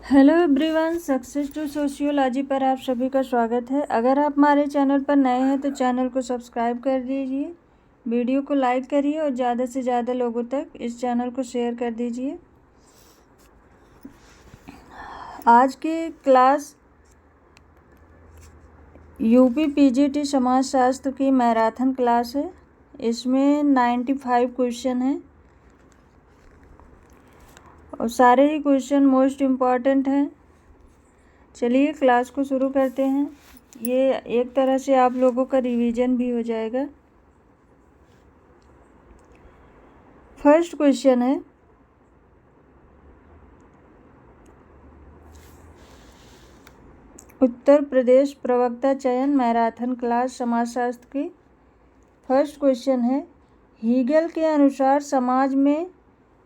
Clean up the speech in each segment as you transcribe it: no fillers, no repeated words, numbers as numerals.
Hello everyone, success to sociology पर आप सभी का स्वागत है। अगर आप हमारे चैनल पर नए हैं तो चैनल को सब्सक्राइब कर दीजिए, वीडियो को लाइक करिए और ज़्यादा से ज़्यादा लोगों तक इस चैनल को शेयर कर दीजिए। आज की क्लास यूपी पीजीटी समाजशास्त्र की मैराथन क्लास है। इसमें 95 क्वेश्चन हैं और सारे ही क्वेश्चन मोस्ट इम्पॉर्टेंट हैं। चलिए क्लास को शुरू करते हैं। ये एक तरह से आप लोगों का रिवीजन भी हो जाएगा। फर्स्ट क्वेश्चन है, उत्तर प्रदेश प्रवक्ता चयन मैराथन क्लास समाजशास्त्र की। फर्स्ट क्वेश्चन है, हीगल के अनुसार समाज में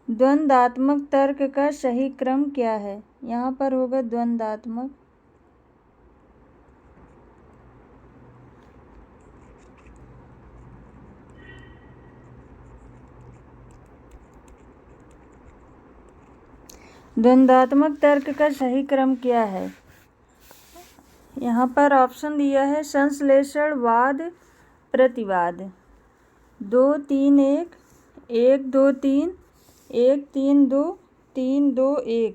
द्वंद्वात्मक तर्क का सही क्रम क्या है? यहाँ पर होगा द्वंद्वात्मक। द्वंद्वात्मक तर्क का सही क्रम क्या है? यहाँ पर ऑप्शन दिया है संश्लेषण, वाद, प्रतिवाद। 2 3 1, 1 2 3, 1 3 2, 3 2 1।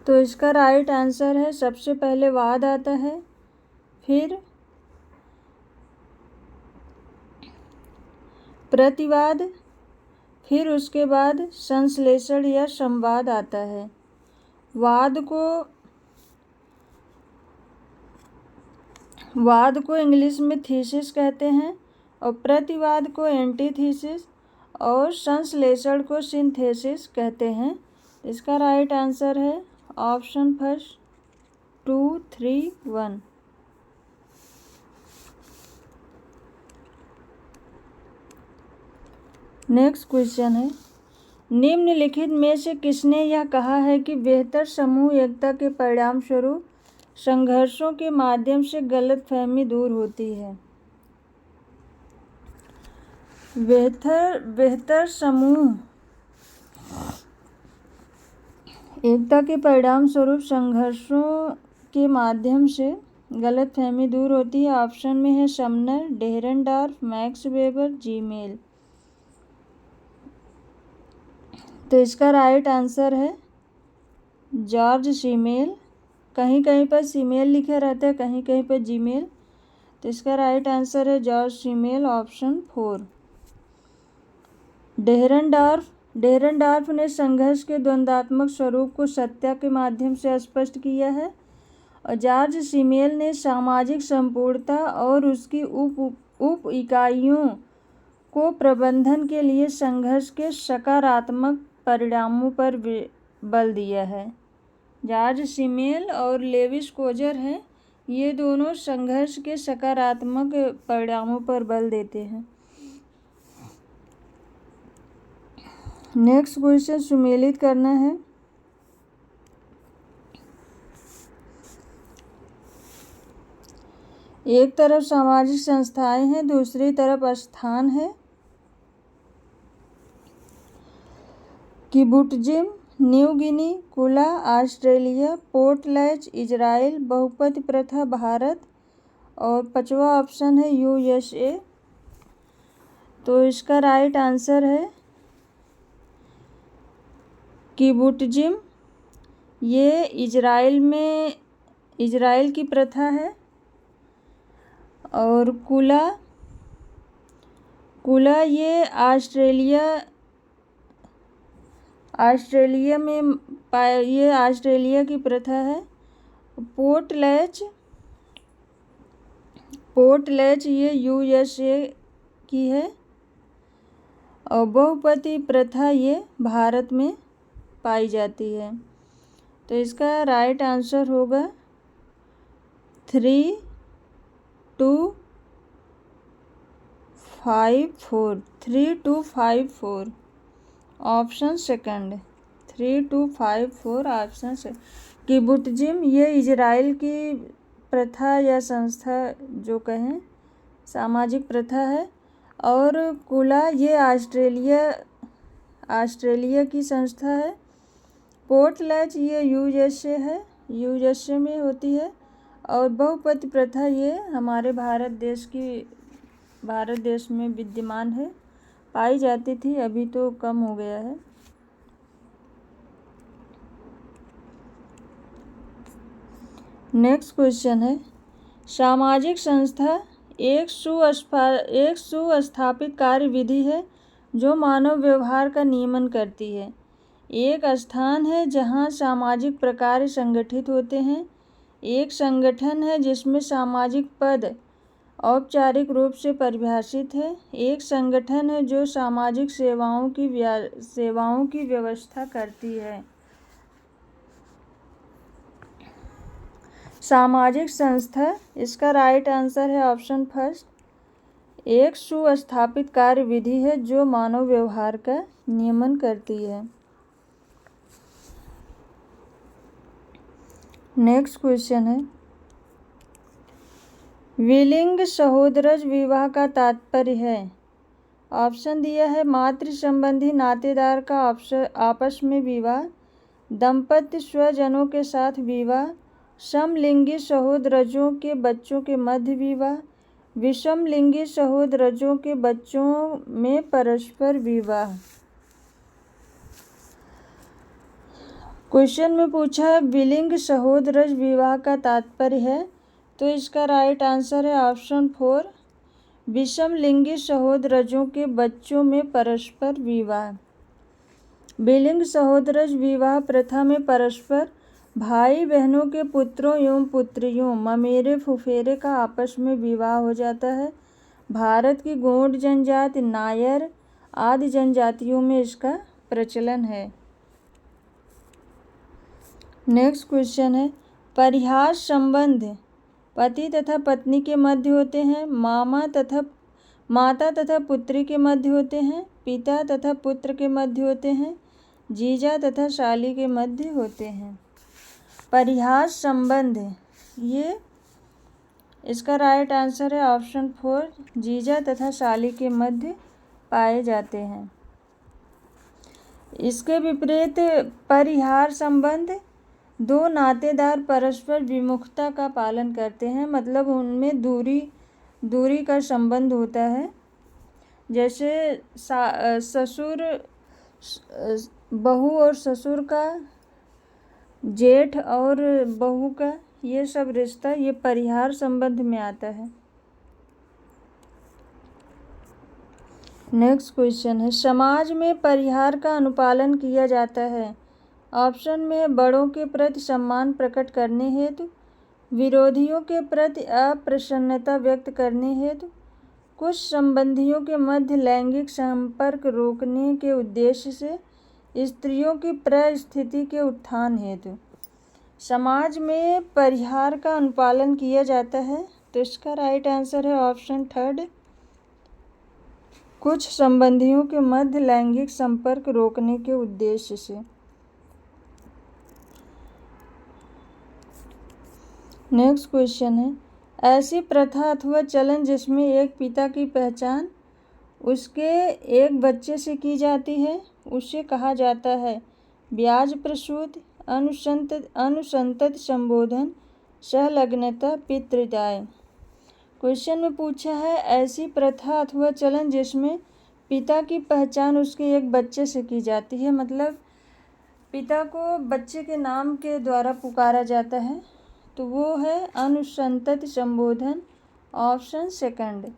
तो इसका राइट आंसर है, सबसे पहले वाद आता है, फिर प्रतिवाद, फिर उसके बाद संश्लेषण या संवाद आता है। वाद को इंग्लिश में थीसिस कहते हैं और प्रतिवाद को एंटीथीसिस और संश्लेषण को सिंथेसिस कहते हैं। इसका राइट आंसर है ऑप्शन फर्स्ट 2 3 1। नेक्स्ट क्वेश्चन है, निम्नलिखित में से किसने यह कहा है कि बेहतर समूह एकता के परिणाम स्वरूप संघर्षों के माध्यम से गलतफहमी दूर होती है? बेहतर समूह एकता के परिणाम स्वरूप संघर्षों के माध्यम से गलतफहमी दूर होती है। ऑप्शन में है समनर, डेहरनडॉर्फ, मैक्स वेबर, जीमेल। तो इसका राइट आंसर है जॉर्ज सीमेल। कहीं कहीं पर सीमेल लिखा रहता है, कहीं कहीं पर जीमेल। तो इसका राइट आंसर है जॉर्ज सीमेल, ऑप्शन 4। डेहरनडॉर्फ ने संघर्ष के द्वंद्वात्मक स्वरूप को सत्ता के माध्यम से स्पष्ट किया है और जॉर्ज सीमेल ने सामाजिक संपूर्णता और उसकी उप इकाइयों को प्रबंधन के लिए संघर्ष के सकारात्मक परिणामों पर बल दिया है। जॉर्ज सीमेल और लेविस कोजर हैं, ये दोनों संघर्ष के सकारात्मक परिणामों पर बल देते हैं। नेक्स्ट क्वेश्चन सुमेलित करना है। एक तरफ सामाजिक संस्थाएं हैं, दूसरी तरफ स्थान है। किबुट्जिम, न्यू गिनी, कुला, ऑस्ट्रेलिया, पोर्टलैंड, इजराइल, बहुपति प्रथा, भारत, और 5वां ऑप्शन है यूएसए। तो इसका राइट आंसर है किबुट्जिम। ये इजराइल की प्रथा है। और कुला ये ऑस्ट्रेलिया में ये ऑस्ट्रेलिया की प्रथा है। पोर्टलैंड ये यूएसए की है और बहुपति प्रथा ये भारत में पाई जाती है। तो इसका राइट आंसर होगा 3 2 5 4, 3 2 5 4, ऑप्शन सेकंड, 3 2 5 4, ऑप्शन से। किबुट्जिम ये इजराइल की प्रथा या संस्था जो कहें सामाजिक प्रथा है और कुला ये ऑस्ट्रेलिया की संस्था है। पोर्टलैंड ये यूएसए है, यूएसए में होती है। और बहुपति प्रथा ये हमारे भारत देश में विद्यमान है, पाई जाती थी, अभी तो कम हो गया है। नेक्स्ट क्वेश्चन है, सामाजिक संस्था एक सुस्थापित कार्य विधि है जो मानव व्यवहार का नियमन करती है। एक स्थान है जहाँ सामाजिक प्रकार संगठित होते हैं। एक संगठन है जिसमें सामाजिक पद औपचारिक रूप से परिभाषित है। एक संगठन है जो सामाजिक सेवाओं की व्यवस्था करती है। सामाजिक संस्था, इसका राइट आंसर है ऑप्शन फर्स्ट, एक सुस्थापित कार्य विधि है जो मानव व्यवहार का नियमन करती है। नेक्स्ट क्वेश्चन है, विलिंग सहोदरज विवाह का तात्पर्य है। ऑप्शन दिया है मातृ संबंधी नातेदार का आपस में विवाह, दंपत्ति स्वजनों के साथ विवाह, समलिंगी सहोदरजों के बच्चों के मध्य विवाह, विषमलिंगी सहोदरजों के बच्चों में परस्पर विवाह। क्वेश्चन में पूछा है विलिंग सहोदरज विवाह का तात्पर्य है, तो इसका राइट आंसर है ऑप्शन 4, विषमलिंगी सहोदरजों के बच्चों में परस्पर विवाह। विलिंग सहोदरज विवाह प्रथा में परस्पर भाई बहनों के पुत्रों एवं पुत्रियों, ममेरे फुफेरे का आपस में विवाह हो जाता है। भारत की गोंड जनजाति, नायर आदि जनजातियों में इसका प्रचलन है। नेक्स्ट क्वेश्चन है, परिहास संबंध पति तथा पत्नी के मध्य होते हैं, माता तथा पुत्री के मध्य होते हैं, पिता तथा पुत्र के मध्य होते हैं, जीजा तथा साली के मध्य होते हैं। परिहास संबंध, ये इसका राइट आंसर है ऑप्शन 4, जीजा तथा साली के मध्य पाए जाते हैं। इसके विपरीत परिहार संबंध दो नातेदार परस्पर विमुखता का पालन करते हैं, मतलब उनमें दूरी का संबंध होता है। जैसे ससुर बहू और ससुर का, जेठ और बहू का, ये सब रिश्ता ये परिहार संबंध में आता है। नेक्स्ट क्वेश्चन है, समाज में परिहार का अनुपालन किया जाता है। ऑप्शन में बड़ों के प्रति सम्मान प्रकट करने हेतु, विरोधियों के प्रति अप्रसन्नता व्यक्त करने हेतु, कुछ संबंधियों के मध्य लैंगिक संपर्क रोकने के उद्देश्य से, स्त्रियों की परिस्थिति के उत्थान हेतु। समाज में परिहार का अनुपालन किया जाता है, तो इसका राइट आंसर है ऑप्शन 3, कुछ संबंधियों के मध्य लैंगिक संपर्क रोकने के उद्देश्य से। नेक्स्ट क्वेश्चन है, ऐसी प्रथा अथवा चलन जिसमें एक पिता की पहचान उसके एक बच्चे से की जाती है, उसे कहा जाता है ब्याज प्रसूति, अनुसंतति संबोधन, सहलग्नता, पितृदाय। क्वेश्चन में पूछा है ऐसी प्रथा अथवा चलन जिसमें पिता की पहचान उसके एक बच्चे से की जाती है, मतलब पिता को बच्चे के नाम के द्वारा पुकारा जाता है, तो वो है अनुसंतति संबोधन, ऑप्शन 2।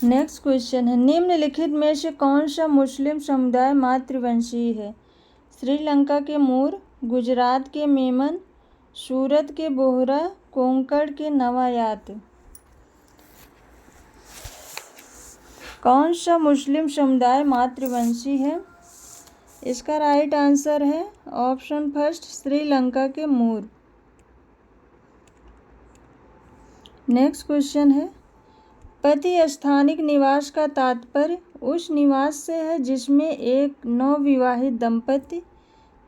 नेक्स्ट क्वेश्चन है, निम्नलिखित में से कौन सा मुस्लिम समुदाय मातृवंशीय है। श्रीलंका के मूर, गुजरात के मेमन, सूरत के बोहरा, कोंकण के नवायात। कौन सा मुस्लिम समुदाय मातृवंशी है, इसका राइट आंसर है ऑप्शन 1, श्रीलंका के मूर। नेक्स्ट क्वेश्चन है, पति स्थानिक निवास का तात्पर्य उस निवास से है जिसमें एक नवविवाहित दंपति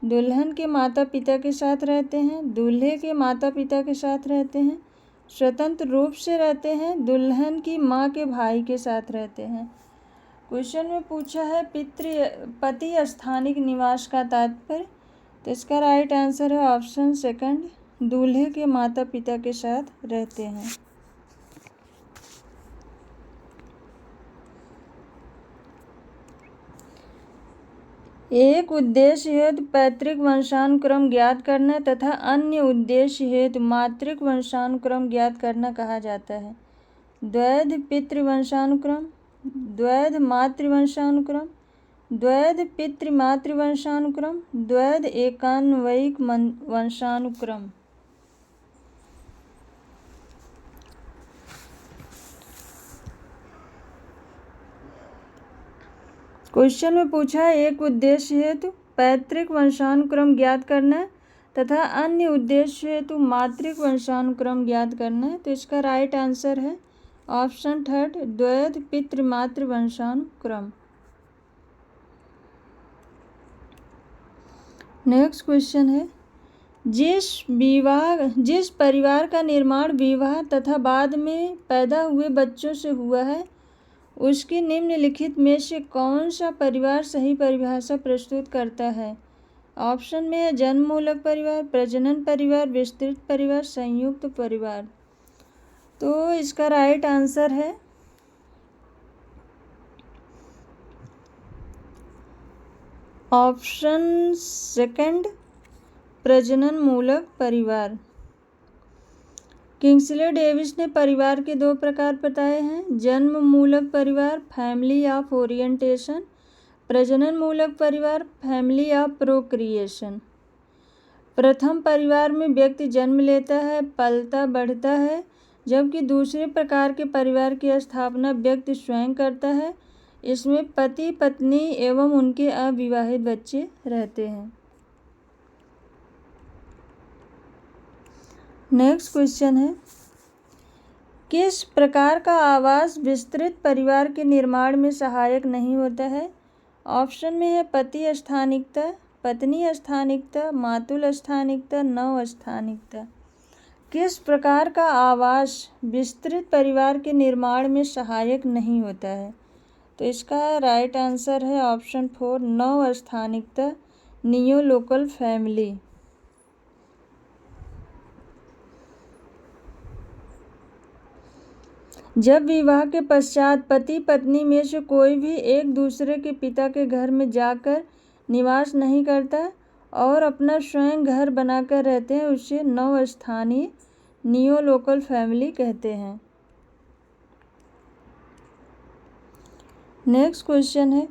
दुल्हन के माता पिता के साथ रहते हैं, दूल्हे के माता पिता के साथ रहते हैं, स्वतंत्र रूप से रहते हैं, दुल्हन की माँ के भाई के साथ रहते हैं। क्वेश्चन में पूछा है पति स्थानिक निवास का तात्पर्य, तो इसका राइट आंसर है ऑप्शन सेकंड, दूल्हे के माता पिता के साथ रहते हैं। एक उद्देश्य हेतु पैतृक वंशानुक्रम ज्ञात करना तथा अन्य उद्देश्य हेतु मातृक वंशानुक्रम ज्ञात करना कहा जाता है। द्वैध पितृवंशानुक्रम, द्वैध मातृवंशानुक्रम, द्वैध पितृमातृवंशानुक्रम, द्वैध एकान्वयिक वंशानुक्रम। क्वेश्चन में पूछा है एक उद्देश्य हेतु पैतृक वंशानुक्रम ज्ञात करना तथा अन्य उद्देश्य हेतु मातृक वंशानुक्रम ज्ञात करना है, तो इसका राइट आंसर है ऑप्शन थर्ड, द्वैध पितृमातृ वंशानुक्रम। नेक्स्ट क्वेश्चन है जिस परिवार का निर्माण विवाह तथा बाद में पैदा हुए बच्चों से हुआ है, उसकी निम्नलिखित में से कौन सा परिवार सही परिभाषा प्रस्तुत करता है? ऑप्शन में है जन्म मूलक परिवार, प्रजनन परिवार, विस्तृत परिवार, संयुक्त परिवार। तो इसका राइट आंसर है ऑप्शन सेकंड, प्रजनन मूलक परिवार। किंग्सले डेविस ने परिवार के 2 प्रकार बताए हैं, जन्म मूलक परिवार फैमिली ऑफ ओरिएंटेशन, प्रजनन मूलक परिवार फैमिली ऑफ प्रोक्रिएशन। प्रथम परिवार में व्यक्ति जन्म लेता है, पलता बढ़ता है, जबकि दूसरे प्रकार के परिवार की स्थापना व्यक्ति स्वयं करता है। इसमें पति पत्नी एवं उनके अविवाहित बच्चे रहते हैं। नेक्स्ट क्वेश्चन है किस प्रकार का आवास विस्तृत परिवार के निर्माण में सहायक नहीं होता है? ऑप्शन में है पति स्थानिकता, पत्नी स्थानिकता, मातुल स्थानिकता, नव स्थानिकता। किस प्रकार का आवास विस्तृत परिवार के निर्माण में सहायक नहीं होता है? तो इसका राइट आंसर है ऑप्शन 4, नव स्थानिकता, नियो लोकल फैमिली। जब विवाह के पश्चात पति पत्नी में से कोई भी एक दूसरे के पिता के घर में जाकर निवास नहीं करता और अपना स्वयं घर बनाकर रहते हैं, उसे नव स्थानीय नियो लोकल फैमिली कहते हैं। नेक्स्ट क्वेश्चन है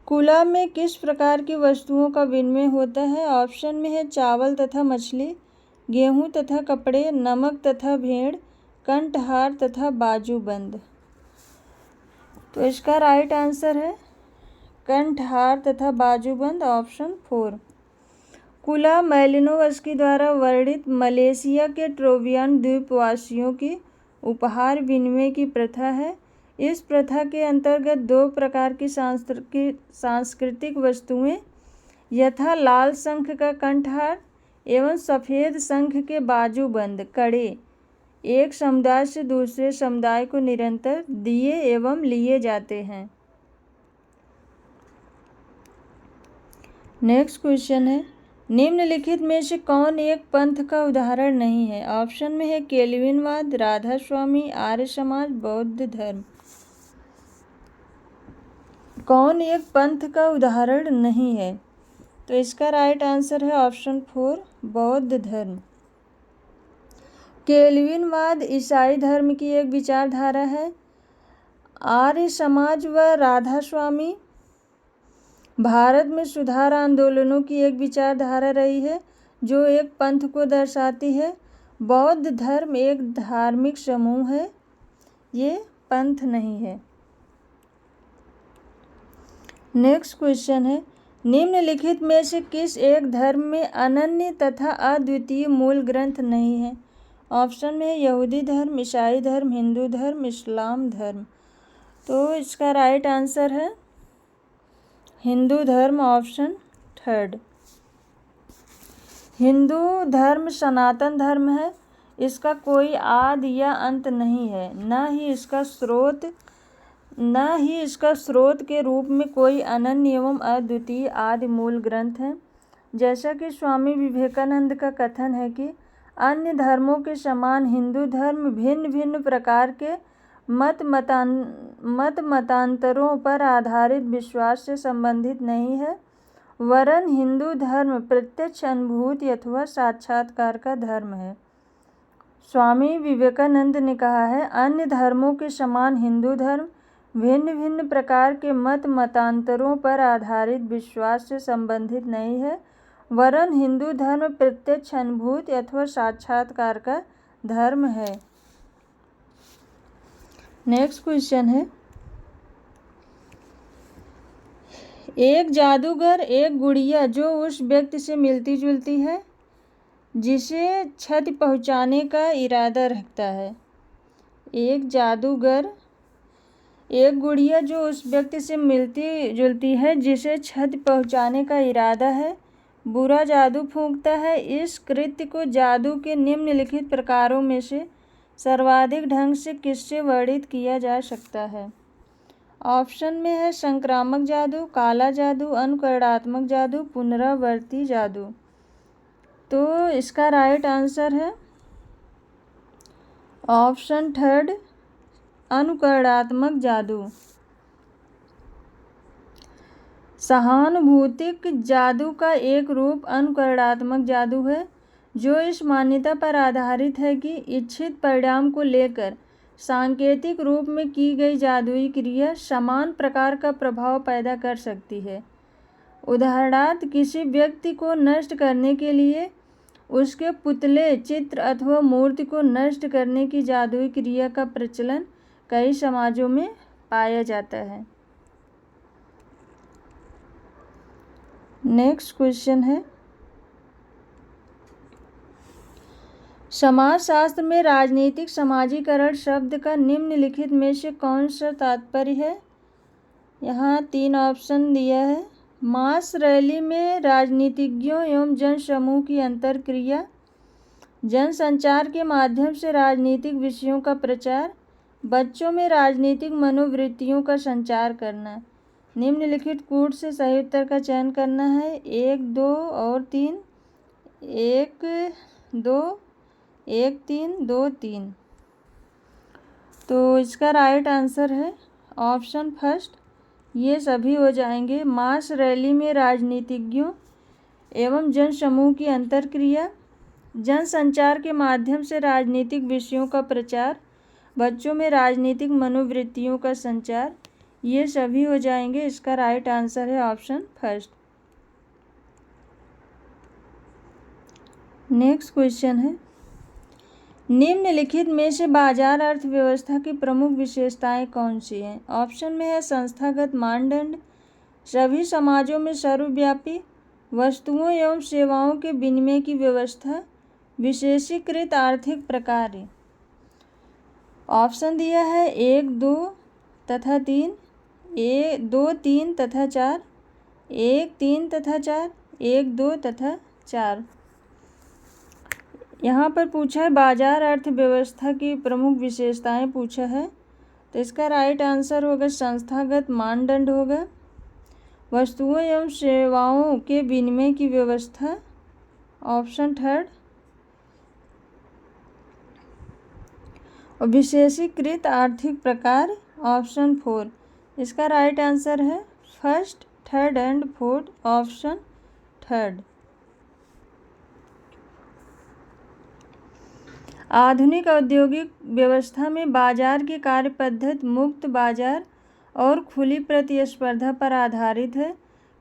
कुला में किस प्रकार की वस्तुओं का विनिमय होता है? ऑप्शन में है चावल तथा मछली, गेहूं तथा कपड़े, नमक तथा भेड़, कंठहार तथा बाजूबंद। तो इसका राइट आंसर है कंठहार तथा बाजूबंद, ऑप्शन 4। कुला मैलिनोवस्की द्वारा वर्णित मलेशिया के ट्रोवियन द्वीपवासियों की उपहार विनिमय की प्रथा है। इस प्रथा के अंतर्गत 2 प्रकार की सांस्कृतिक वस्तुएं यथा लाल शंख का कंठहार एवं सफ़ेद शंख के बाजूबंद कड़े एक समुदाय से दूसरे समुदाय को निरंतर दिए एवं लिए जाते हैं। नेक्स्ट क्वेश्चन है निम्नलिखित में से कौन एक पंथ का उदाहरण नहीं है? ऑप्शन में है केल्विनवाद, राधा स्वामी, आर्य समाज, बौद्ध धर्म। कौन एक पंथ का उदाहरण नहीं है? तो इसका राइट आंसर है ऑप्शन 4, बौद्ध धर्म। केल्विनवाद ईसाई धर्म की एक विचारधारा है। आर्य समाज व राधा स्वामी भारत में सुधार आंदोलनों की एक विचारधारा रही है जो एक पंथ को दर्शाती है। बौद्ध धर्म एक धार्मिक समूह है, ये पंथ नहीं है। नेक्स्ट क्वेश्चन है निम्नलिखित में से किस एक धर्म में अनन्य तथा अद्वितीय मूल ग्रंथ नहीं है? ऑप्शन में है यहूदी धर्म, ईसाई धर्म, हिंदू धर्म, इस्लाम धर्म। तो इसका राइट आंसर है हिंदू धर्म, ऑप्शन 3। हिंदू धर्म सनातन धर्म है। इसका कोई आदि या अंत नहीं है, न ही इसका स्रोत के रूप में कोई अनन्य एवं अद्वितीय आदि मूल ग्रंथ है। जैसा कि स्वामी विवेकानंद का कथन है कि अन्य धर्मों के समान हिंदू धर्म भिन्न भिन्न प्रकार के मतांतरों पर आधारित विश्वास से संबंधित नहीं है, वरन हिंदू धर्म प्रत्यक्ष अनुभूति अथवा साक्षात्कार का धर्म है। स्वामी विवेकानंद ने कहा है, अन्य धर्मों के समान हिंदू धर्म भिन्न भिन्न प्रकार के मतांतरों पर आधारित विश्वास से संबंधित नहीं है, वरन हिंदू धर्म प्रत्यक्ष अनुभूति अथवा साक्षात्कार का धर्म है। नेक्स्ट क्वेश्चन है, एक जादूगर एक गुड़िया जो उस व्यक्ति से मिलती जुलती है जिसे क्षति पहुंचाने का इरादा रखता है। एक जादूगर एक गुड़िया जो उस व्यक्ति से मिलती जुलती है जिसे क्षति पहुंचाने का इरादा है, बुरा जादू फूंकता है। इस कृत्य को जादू के निम्नलिखित प्रकारों में से सर्वाधिक ढंग से किससे वर्णित किया जा सकता है? ऑप्शन में है संक्रामक जादू, काला जादू, अनुकरणात्मक जादू, पुनरावर्ती जादू। तो इसका राइट आंसर है ऑप्शन थर्ड, अनुकरणात्मक जादू। सहानुभूतिक जादू का एक रूप अनुकरणात्मक जादू है, जो इस मान्यता पर आधारित है कि इच्छित परिणाम को लेकर सांकेतिक रूप में की गई जादुई क्रिया समान प्रकार का प्रभाव पैदा कर सकती है। उदाहरणार्थ, किसी व्यक्ति को नष्ट करने के लिए उसके पुतले, चित्र अथवा मूर्ति को नष्ट करने की जादुई क्रिया का प्रचलन कई समाजों में पाया जाता है। नेक्स्ट क्वेश्चन है, समाजशास्त्र में राजनीतिक समाजीकरण शब्द का निम्नलिखित में से कौन सा तात्पर्य है? यहाँ 3 ऑप्शन दिया है। मास रैली में राजनीतिज्ञों एवं जनसमूह की अंतर्क्रिया, जनसंचार के माध्यम से राजनीतिक विषयों का प्रचार, बच्चों में राजनीतिक मनोवृत्तियों का संचार करना। निम्नलिखित कूट से सही उत्तर का चयन करना है। 1, 2 और 3। 1, 2, 1, 3, 2, 3। तो इसका राइट आंसर है ऑप्शन फर्स्ट, ये सभी हो जाएंगे। मास रैली में राजनीतिज्ञों एवं जनसमूह की अंतर्क्रिया, जनसंचार के माध्यम से राजनीतिक विषयों का प्रचार, बच्चों में राजनीतिक मनोवृत्तियों का संचार, ये सभी हो जाएंगे। इसका राइट आंसर है ऑप्शन फर्स्ट। नेक्स्ट क्वेश्चन है, निम्नलिखित में से बाजार अर्थव्यवस्था की प्रमुख विशेषताएं कौन सी हैं? ऑप्शन में है संस्थागत मानदंड, सभी समाजों में सर्वव्यापी, वस्तुओं एवं सेवाओं के विनिमय की व्यवस्था, विशेषीकृत आर्थिक प्रकार। ऑप्शन दिया है 1, 2 तथा 3, 2, 3 तथा 4, 1, 3 तथा 4, 1, 2 तथा 4। यहाँ पर पूछा है बाजार अर्थव्यवस्था की प्रमुख विशेषताएं पूछा है, तो इसका राइट आंसर होगा संस्थागत मानदंड होगा, वस्तुओं एवं सेवाओं के विनिमय की व्यवस्था, ऑप्शन थर्ड, और विशेषीकृत आर्थिक प्रकार, ऑप्शन 4। इसका राइट आंसर है first, third and fourth, option third. आधुनिक औद्योगिक व्यवस्था में बाजार की कार्य पद्धति मुक्त बाजार और खुली प्रतिस्पर्धा पर आधारित है।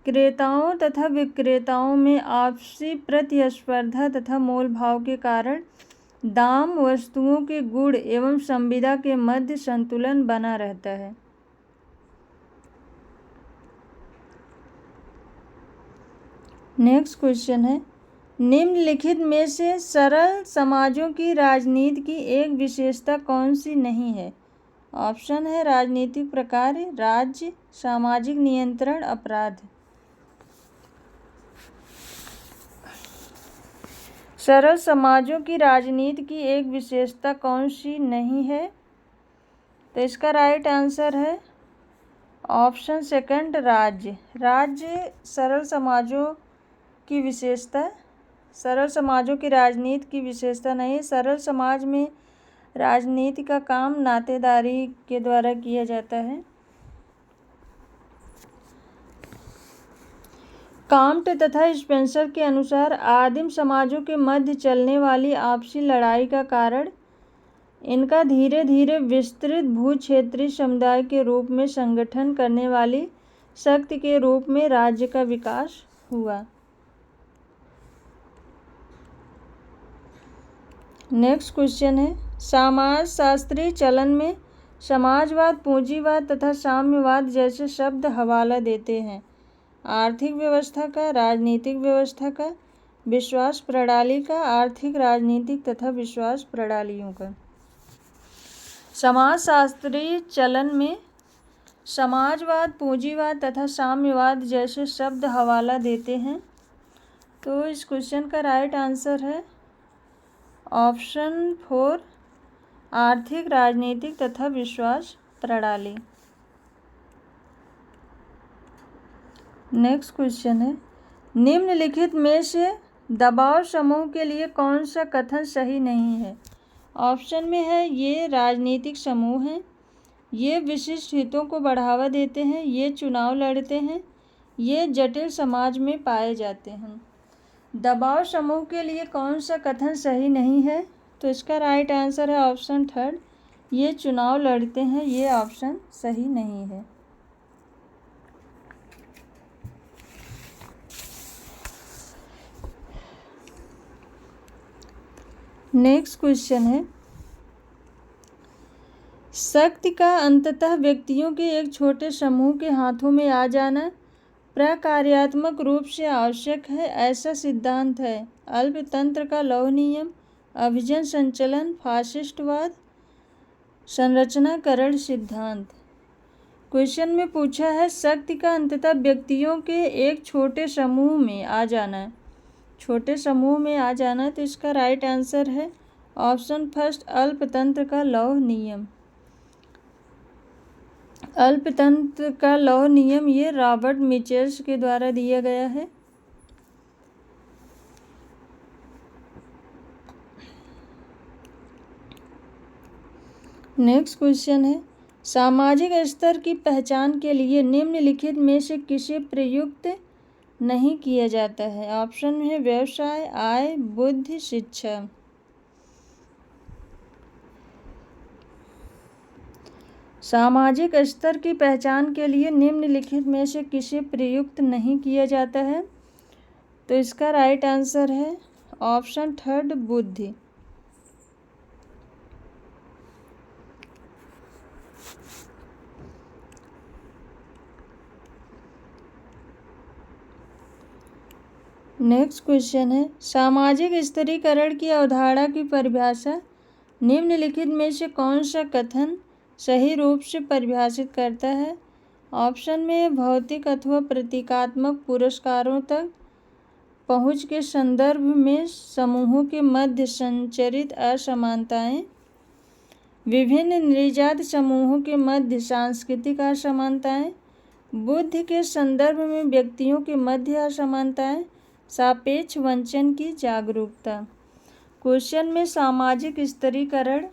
क्रेताओं तथा विक्रेताओं में आपसी प्रतिस्पर्धा तथा मोल भाव के कारण दाम, वस्तुओं के गुण एवं संविदा के मध्य संतुलन बना रहता है। नेक्स्ट क्वेश्चन है, निम्नलिखित में से सरल समाजों की राजनीति की एक विशेषता कौन सी नहीं है? ऑप्शन है राजनीतिक प्रकार, राज्य, सामाजिक नियंत्रण, अपराध। सरल समाजों की राजनीति की एक विशेषता कौन सी नहीं है? तो इसका राइट आंसर है ऑप्शन सेकंड, राज्य। राज्य सरल समाजों की विशेषता, सरल समाजों की राजनीति की विशेषता नहीं। सरल समाज में राजनीति का काम नातेदारी के द्वारा किया जाता है। काम्ट तथा स्पेंसर के अनुसार आदिम समाजों के मध्य चलने वाली आपसी लड़ाई का कारण इनका धीरे धीरे विस्तृत भूक्षेत्रीय समुदाय के रूप में संगठन करने वाली शक्ति के रूप में राज्य का विकास हुआ। नेक्स्ट क्वेश्चन है, समाजशास्त्रीय चलन में समाजवाद, पूंजीवाद तथा साम्यवाद जैसे शब्द हवाला देते हैं आर्थिक व्यवस्था का, राजनीतिक व्यवस्था का, विश्वास प्रणाली का, आर्थिक, राजनीतिक तथा विश्वास प्रणालियों का। समाजशास्त्रीय चलन में समाजवाद, पूंजीवाद तथा साम्यवाद जैसे शब्द हवाला देते हैं। तो इस क्वेश्चन का राइट आंसर है ऑप्शन 4, आर्थिक, राजनीतिक तथा विश्वास प्रणाली। नेक्स्ट क्वेश्चन है, निम्नलिखित में से दबाव समूह के लिए कौन सा कथन सही नहीं है? ऑप्शन में है ये राजनीतिक समूह हैं, ये विशिष्ट हितों को बढ़ावा देते हैं, ये चुनाव लड़ते हैं, ये जटिल समाज में पाए जाते हैं। दबाव समूह के लिए कौन सा कथन सही नहीं है? तो इसका राइट आंसर है ऑप्शन 3, ये चुनाव लड़ते हैं। ये ऑप्शन सही नहीं है। नेक्स्ट क्वेश्चन है, शक्ति का अंततः व्यक्तियों के एक छोटे समूह के हाथों में आ जाना प्रकार्यात्मक रूप से आवश्यक है, ऐसा सिद्धांत है अल्पतंत्र का लौह नियम, अभिजन संचलन, फासिस्टवाद, संरचनाकरण सिद्धांत। क्वेश्चन में पूछा है शक्ति का अंततः व्यक्तियों के एक छोटे समूह में आ जाना, छोटे समूह में आ जाना। तो इसका राइट आंसर है ऑप्शन फर्स्ट, अल्पतंत्र का लौह नियम। अल्पतंत्र का लौह नियम ये रॉबर्ट मिचेल्स के द्वारा दिया गया है। नेक्स्ट क्वेश्चन है, सामाजिक स्तर की पहचान के लिए निम्नलिखित में से किसे प्रयुक्त नहीं किया जाता है? ऑप्शन में है व्यवसाय, आय, बुद्धि, शिक्षा। सामाजिक स्तर की पहचान के लिए निम्नलिखित में से किसे प्रयुक्त नहीं किया जाता है? तो इसका राइट आंसर है ऑप्शन 3, बुद्धि। नेक्स्ट क्वेश्चन है, सामाजिक स्तरीकरण की अवधारणा की परिभाषा निम्नलिखित में से कौन सा कथन सही रूप से परिभाषित करता है? ऑप्शन में भौतिक अथवा प्रतीकात्मक पुरस्कारों तक पहुँच के संदर्भ में समूहों के मध्य संचरित असमानताएं, विभिन्न नृजात समूहों के मध्य सांस्कृतिक असमानताएं, बुद्धि के संदर्भ में व्यक्तियों के मध्य असमानताएं, सापेक्ष वंचन की जागरूकता। क्वेश्चन में सामाजिक स्तरीकरण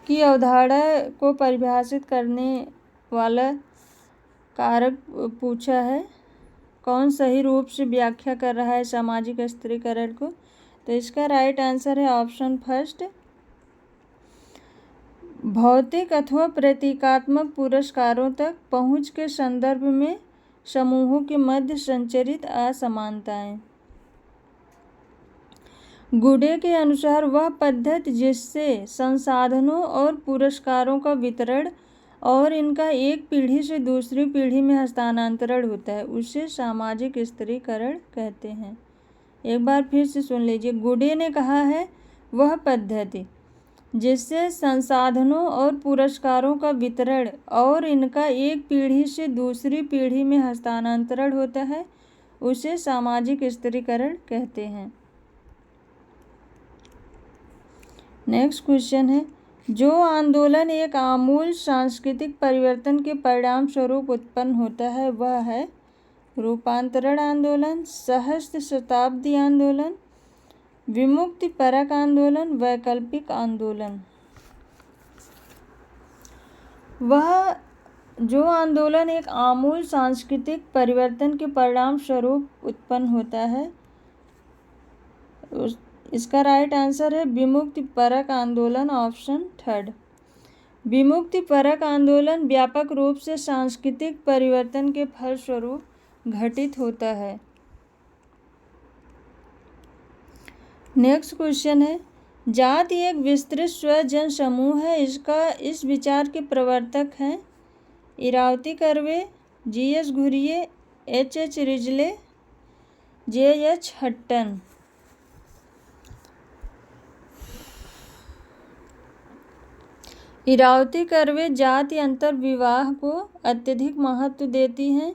की अवधारणा को परिभाषित करने वाला कारक पूछा है, कौन सही रूप से व्याख्या कर रहा है सामाजिक स्तरीकरण को? तो इसका राइट आंसर है ऑप्शन फर्स्ट, भौतिक अथवा प्रतीकात्मक पुरस्कारों तक पहुँच के संदर्भ में समूहों के मध्य संचरित असमानताएं। गुडे के अनुसार वह पद्धति जिससे संसाधनों और पुरस्कारों का वितरण और इनका एक पीढ़ी से दूसरी पीढ़ी में हस्तांतरण होता है उसे सामाजिक स्तरीकरण कहते हैं। एक बार फिर से सुन लीजिए, गुडे ने कहा है वह पद्धति जिससे संसाधनों और पुरस्कारों का वितरण और इनका एक पीढ़ी से दूसरी पीढ़ी में हस्तांतरण होता है उसे सामाजिक स्त्रीकरण कहते हैं। नेक्स्ट क्वेश्चन है, जो आंदोलन एक आमूल सांस्कृतिक परिवर्तन के परिणाम स्वरूप उत्पन्न होता है वह है रूपांतरण आंदोलन, सहस्त्र शताब्दी आंदोलन, विमुक्ति परक आंदोलन, वैकल्पिक आंदोलन। वह जो आंदोलन एक आमूल सांस्कृतिक परिवर्तन के परिणाम स्वरूप उत्पन्न होता है इसका राइट आंसर है विमुक्ति परक आंदोलन, ऑप्शन थर्ड। विमुक्ति परक आंदोलन व्यापक रूप से सांस्कृतिक परिवर्तन के फलस्वरूप घटित होता है। नेक्स्ट क्वेश्चन है, जाति एक विस्तृत स्वजन समूह है, इस विचार के प्रवर्तक हैं Iravati Karve, G S. Ghurye, H H. Risley, J H. Hutton. Iravati Karve जाति अंतर विवाह को अत्यधिक महत्व देती हैं।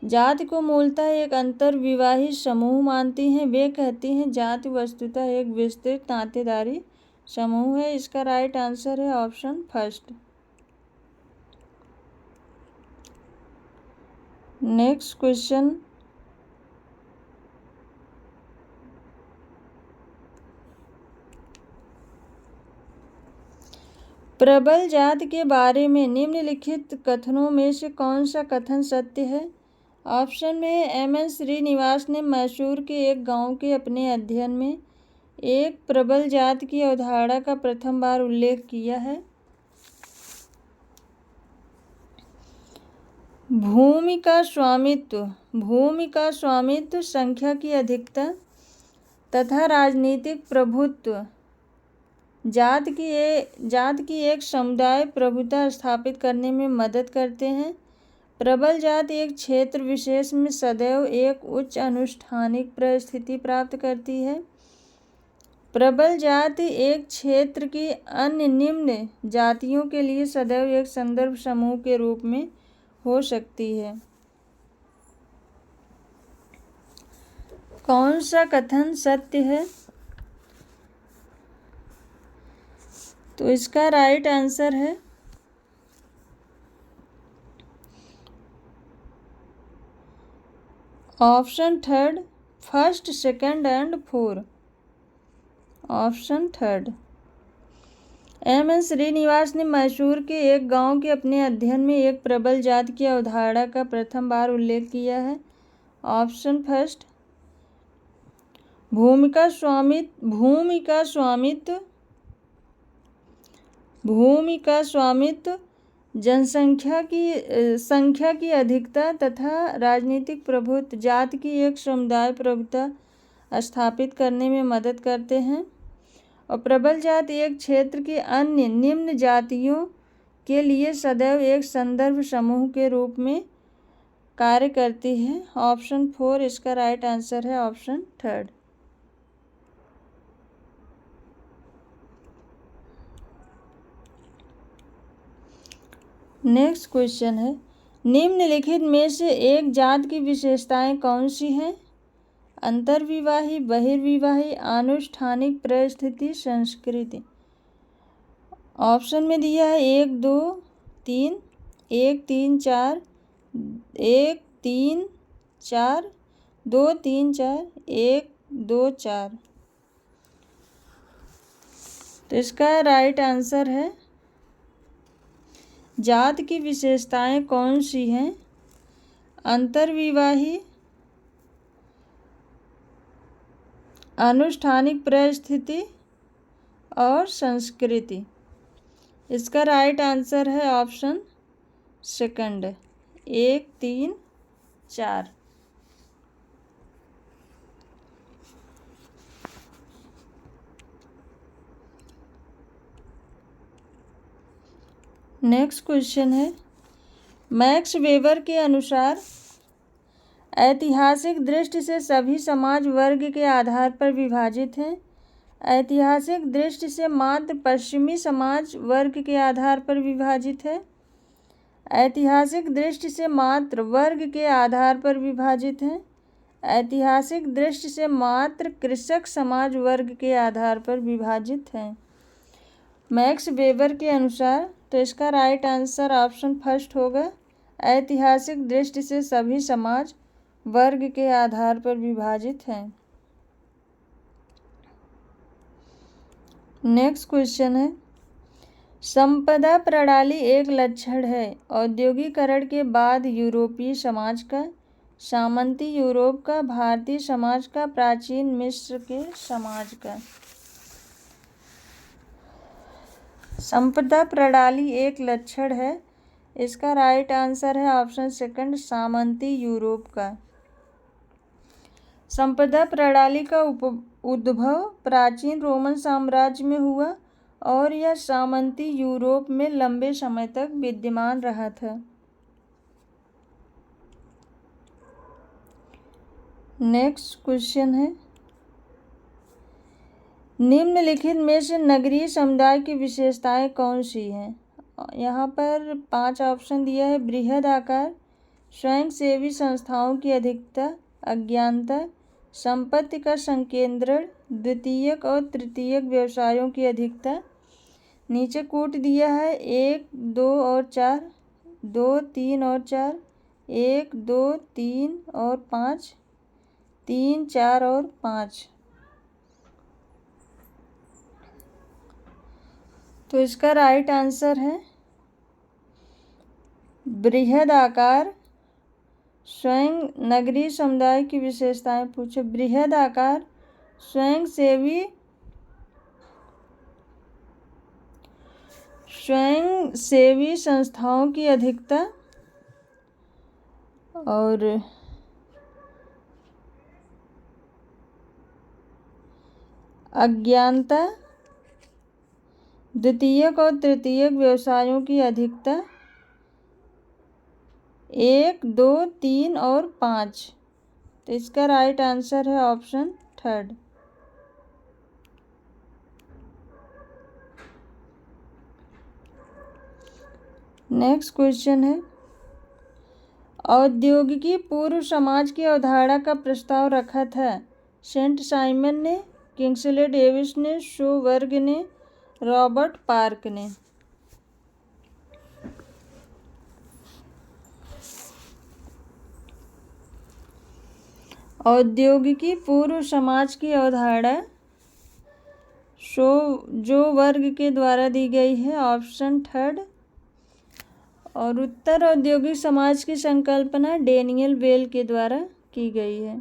जाति को मूलतः एक अंतर्विवाही समूह मानती हैं। वे कहती हैं जाति वस्तुतः एक विस्तृत नातेदारी समूह है। इसका राइट आंसर है ऑप्शन फर्स्ट। नेक्स्ट क्वेश्चन, प्रबल जाति के बारे में निम्नलिखित कथनों में से कौन सा कथन सत्य है? ऑप्शन में एम.एन. श्रीनिवास ने मैसूर के एक गांव के अपने अध्ययन में एक प्रबल जाति की अवधारणा का प्रथम बार उल्लेख किया है। भूमि का स्वामित्व, संख्या की अधिकता तथा राजनीतिक प्रभुत्व जात की एक समुदाय प्रभुता स्थापित करने में मदद करते हैं। प्रबल जाति एक क्षेत्र विशेष में सदैव एक उच्च अनुष्ठानिक परिस्थिति प्राप्त करती है। प्रबल जाति एक क्षेत्र की अन्य निम्न जातियों के लिए सदैव एक संदर्भ समूह के रूप में हो सकती है। कौन सा कथन सत्य है? तो इसका राइट आंसर है option third, first, second and four. Option third. M N. Srinivas ने मैसूर के एक गांव के अपने अध्ययन में एक प्रबल जाति की अवधारणा का प्रथम बार उल्लेख किया है। Option first. भूमि का स्वामित्व, संख्या की अधिकता तथा राजनीतिक प्रभुत्व जाति की एक समुदाय प्रभुता स्थापित करने में मदद करते हैं। और प्रबल जाति एक क्षेत्र की अन्य निम्न जातियों के लिए सदैव एक संदर्भ समूह के रूप में कार्य करती है। ऑप्शन फोर इसका राइट आंसर है, ऑप्शन थर्ड। नेक्स्ट क्वेश्चन है, निम्नलिखित में से एक जात की विशेषताएं कौन सी हैं? अंतर्विवाही, बहिर्विवाही, आनुष्ठानिक परिस्थिति, संस्कृति। ऑप्शन में दिया है 1 2 3, 1 3 4, 1 3 4, 2 3 4, 1 2 4। तो इसका राइट आंसर है, जात की विशेषताएं कौन सी हैं? अंतर्विवाही, अनुष्ठानिक परिस्थिति और संस्कृति। इसका राइट आंसर है ऑप्शन सेकंड, 1 3 4। नेक्स्ट क्वेश्चन है, मैक्स वेबर के अनुसार ऐतिहासिक दृष्टि से सभी समाज वर्ग के आधार पर विभाजित हैं। ऐतिहासिक दृष्टि से मात्र पश्चिमी समाज वर्ग के आधार पर विभाजित है। ऐतिहासिक दृष्टि से मात्र वर्ग के आधार पर विभाजित है। ऐतिहासिक दृष्टि से मात्र कृषक समाज वर्ग के आधार पर विभाजित है। मैक्स वेबर के अनुसार तो इसका राइट आंसर ऑप्शन फर्स्ट होगा। ऐतिहासिक दृष्टि से सभी समाज वर्ग के आधार पर विभाजित हैं। नेक्स्ट क्वेश्चन है, संपदा प्रणाली एक लक्षण है औद्योगिकरण के बाद यूरोपीय समाज का, सामंती यूरोप का, भारतीय समाज का, प्राचीन मिस्र के समाज का। संपदा प्रणाली एक लक्षण है, इसका राइट आंसर है ऑप्शन सेकंड, सामंती यूरोप का। संपदा प्रणाली का उद्भव प्राचीन रोमन साम्राज्य में हुआ और यह सामंती यूरोप में लंबे समय तक विद्यमान रहा था। नेक्स्ट क्वेश्चन है, निम्नलिखित में से नगरीय समुदाय की विशेषताएं कौन सी हैं? यहाँ पर 5 ऑप्शन दिया है। बृहद आकार, स्वयंसेवी संस्थाओं की अधिकता, अज्ञानता, संपत्ति का संकेंद्रण, द्वितीयक और तृतीयक व्यवसायों की अधिकता। नीचे कूट दिया है 1, 2 और 4, 2, 3 और 4, 1, 2, 3 और 5, 3, 4 और 5। तो इसका राइट आंसर है बृहद आकार, स्वयं नगरीय समुदाय की विशेषताएं पूछे। बृहद आकार, स्वयंसेवी संस्थाओं की अधिकता और अज्ञानता, द्वितीयक और तृतीयक व्यवसायों की अधिकता, 1, 2, 3 और 5। तो इसका राइट आंसर है ऑप्शन थर्ड। नेक्स्ट क्वेश्चन है, औद्योगिकी पूर्व समाज की अवधारणा का प्रस्ताव रखा था सेंट साइमन ने, किंग्सले डेविस ने, शोवर्ग ने, रॉबर्ट पार्क ने। औद्योगिकी पूर्व समाज की अवधारणा जो वर्ग के द्वारा दी गई है, ऑप्शन थर्ड। और उत्तर औद्योगिक समाज की संकल्पना डेनियल बेल के द्वारा की गई है।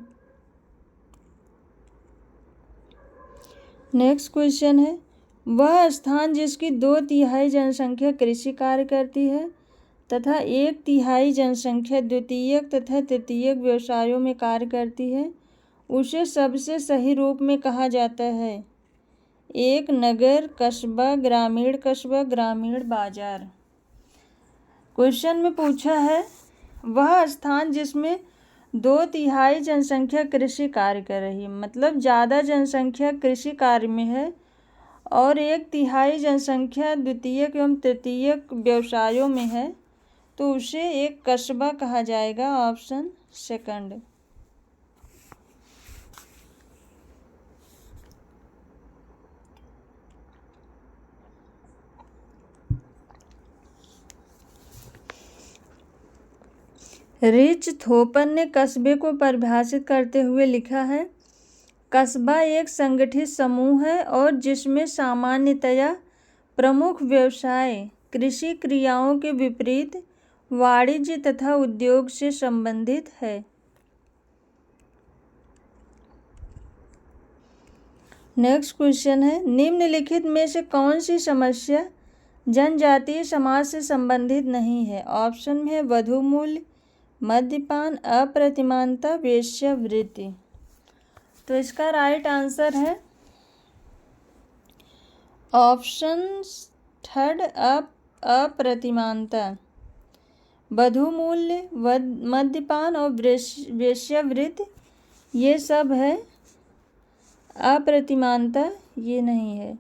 नेक्स्ट क्वेश्चन है, वह स्थान जिसकी 2/3 जनसंख्या कृषि कार्य करती है तथा 1/3 जनसंख्या द्वितीयक तथा तृतीयक व्यवसायों में कार्य करती है, उसे सबसे सही रूप में कहा जाता है? 1 नगर, कस्बा, ग्रामीण बाजार। क्वेश्चन में पूछा है वह स्थान जिसमें 2/3 जनसंख्या कृषि कार्य कर रही है, मतलब ज़्यादा जनसंख्या कृषि कार्य में है और 1/3 जनसंख्या द्वितीयक एवं तृतीयक व्यवसायों में है, तो उसे एक कस्बा कहा जाएगा, ऑप्शन सेकंड। रिच थोपन ने कस्बे को परिभाषित करते हुए लिखा है, कस्बा एक संगठित समूह है और जिसमें सामान्यतया प्रमुख व्यवसाय कृषि क्रियाओं के विपरीत वाणिज्य तथा उद्योग से संबंधित है। नेक्स्ट क्वेश्चन है, निम्नलिखित में से कौन सी समस्या जनजातीय समाज से संबंधित नहीं है? ऑप्शन में है वधू मूल्य, मद्यपान, अप्रतिमानता, वेश्यावृत्ति। तो इसका राइट आंसर है ऑप्शन थर्ड, अप्रतिमानता। वधू मूल्य, मद्यपान और वेश्यावृत्ति ये सब है, अप्रतिमानता ये नहीं है।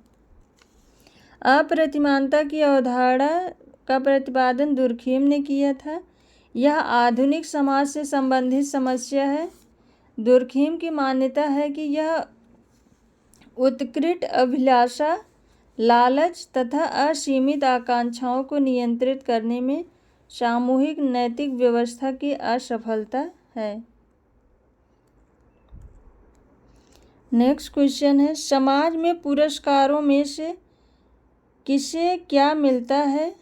अप्रतिमानता की अवधारणा का प्रतिपादन दुर्खीम ने किया था। यह आधुनिक समाज से संबंधित समस्या है। दुर्खीम की मान्यता है कि यह उत्कृष्ट अभिलाषा, लालच तथा असीमित आकांक्षाओं को नियंत्रित करने में सामूहिक नैतिक व्यवस्था की असफलता है। नेक्स्ट क्वेश्चन है, समाज में पुरस्कारों में से किसे क्या मिलता है?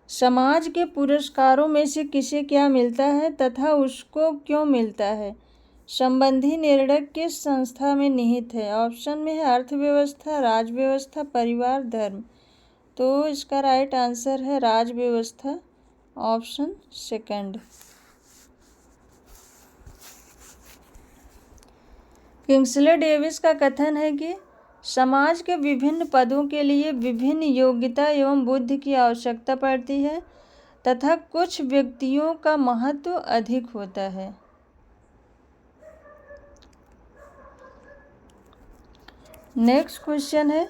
समाज के पुरस्कारों में से किसे क्या मिलता है तथा उसको क्यों मिलता है? संबंधी निर्णय किस संस्था में निहित है? ऑप्शन में है अर्थव्यवस्था, राज व्यवस्था, परिवार, धर्म। तो इसका राइट आंसर है राज व्यवस्था, ऑप्शन सेकंड। किंग्सले डेविस का कथन है कि समाज के विभिन्न पदों के लिए विभिन्न योग्यता एवं बुद्धि की आवश्यकता पड़ती है तथा कुछ व्यक्तियों का महत्व अधिक होता है। नेक्स्ट क्वेश्चन है,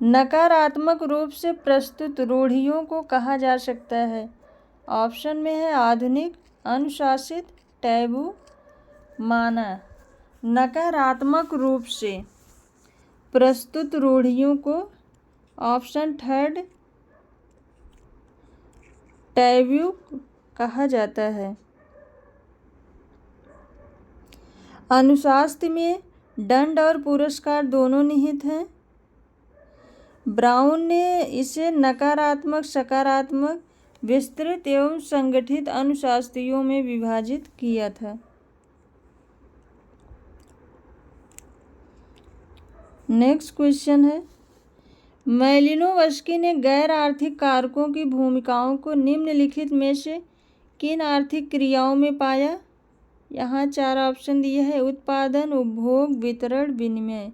नकारात्मक रूप से प्रस्तुत रूढ़ियों को कहा जा सकता है? ऑप्शन में है आधुनिक, अनुशासित, टैबू, माना। नकारात्मक रूप से प्रस्तुत रूढ़ियों को ऑप्शन थर्ड टैबू कहा जाता है। अनुशासन में दंड और पुरस्कार दोनों निहित हैं। ब्राउन ने इसे नकारात्मक, सकारात्मक, विस्तृत एवं संगठित अनुशासनों में विभाजित किया था। नेक्स्ट क्वेश्चन है, मैलिनोवस्की ने गैर आर्थिक कारकों की भूमिकाओं को निम्नलिखित में से किन आर्थिक क्रियाओं में पाया? यहाँ 4 ऑप्शन दिए हैं, उत्पादन, उपभोग, वितरण, विनिमय।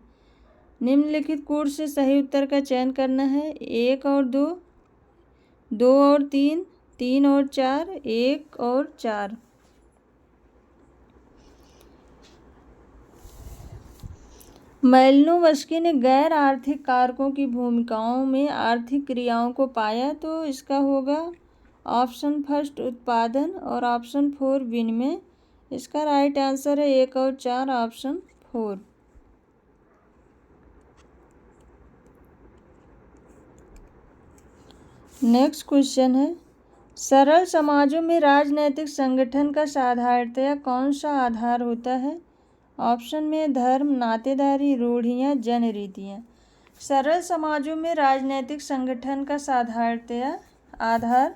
निम्नलिखित कोड से सही उत्तर का चयन करना है। 1 और 2, 2 और 3, 3 और 4, 1 और 4। मैलिनोवस्की ने गैर आर्थिक कारकों की भूमिकाओं में आर्थिक क्रियाओं को पाया, तो इसका होगा ऑप्शन फर्स्ट उत्पादन और ऑप्शन 4 विनिमय। इसका राइट आंसर है 1 और 4, ऑप्शन 4। नेक्स्ट क्वेश्चन है, सरल समाजों में राजनैतिक संगठन का साधारणतया कौन सा आधार होता है? ऑप्शन में धर्म, नातेदारी, रूढ़ियाँ, जनरीतियाँ। सरल समाजों में राजनैतिक संगठन का साधारणतया आधार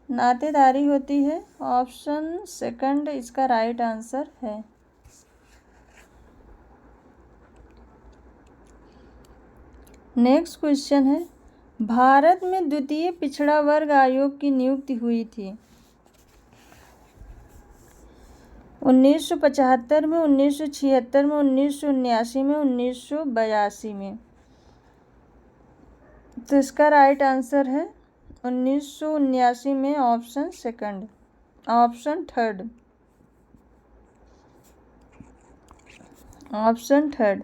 नातेदारी होती है, ऑप्शन सेकंड इसका राइट आंसर है। नेक्स्ट क्वेश्चन है, भारत में द्वितीय पिछड़ा वर्ग आयोग की नियुक्ति हुई थी 1975 में, 1976 में, 1979 में, 1982 में। तो इसका राइट आंसर है 1979 में, option second, option third, option third.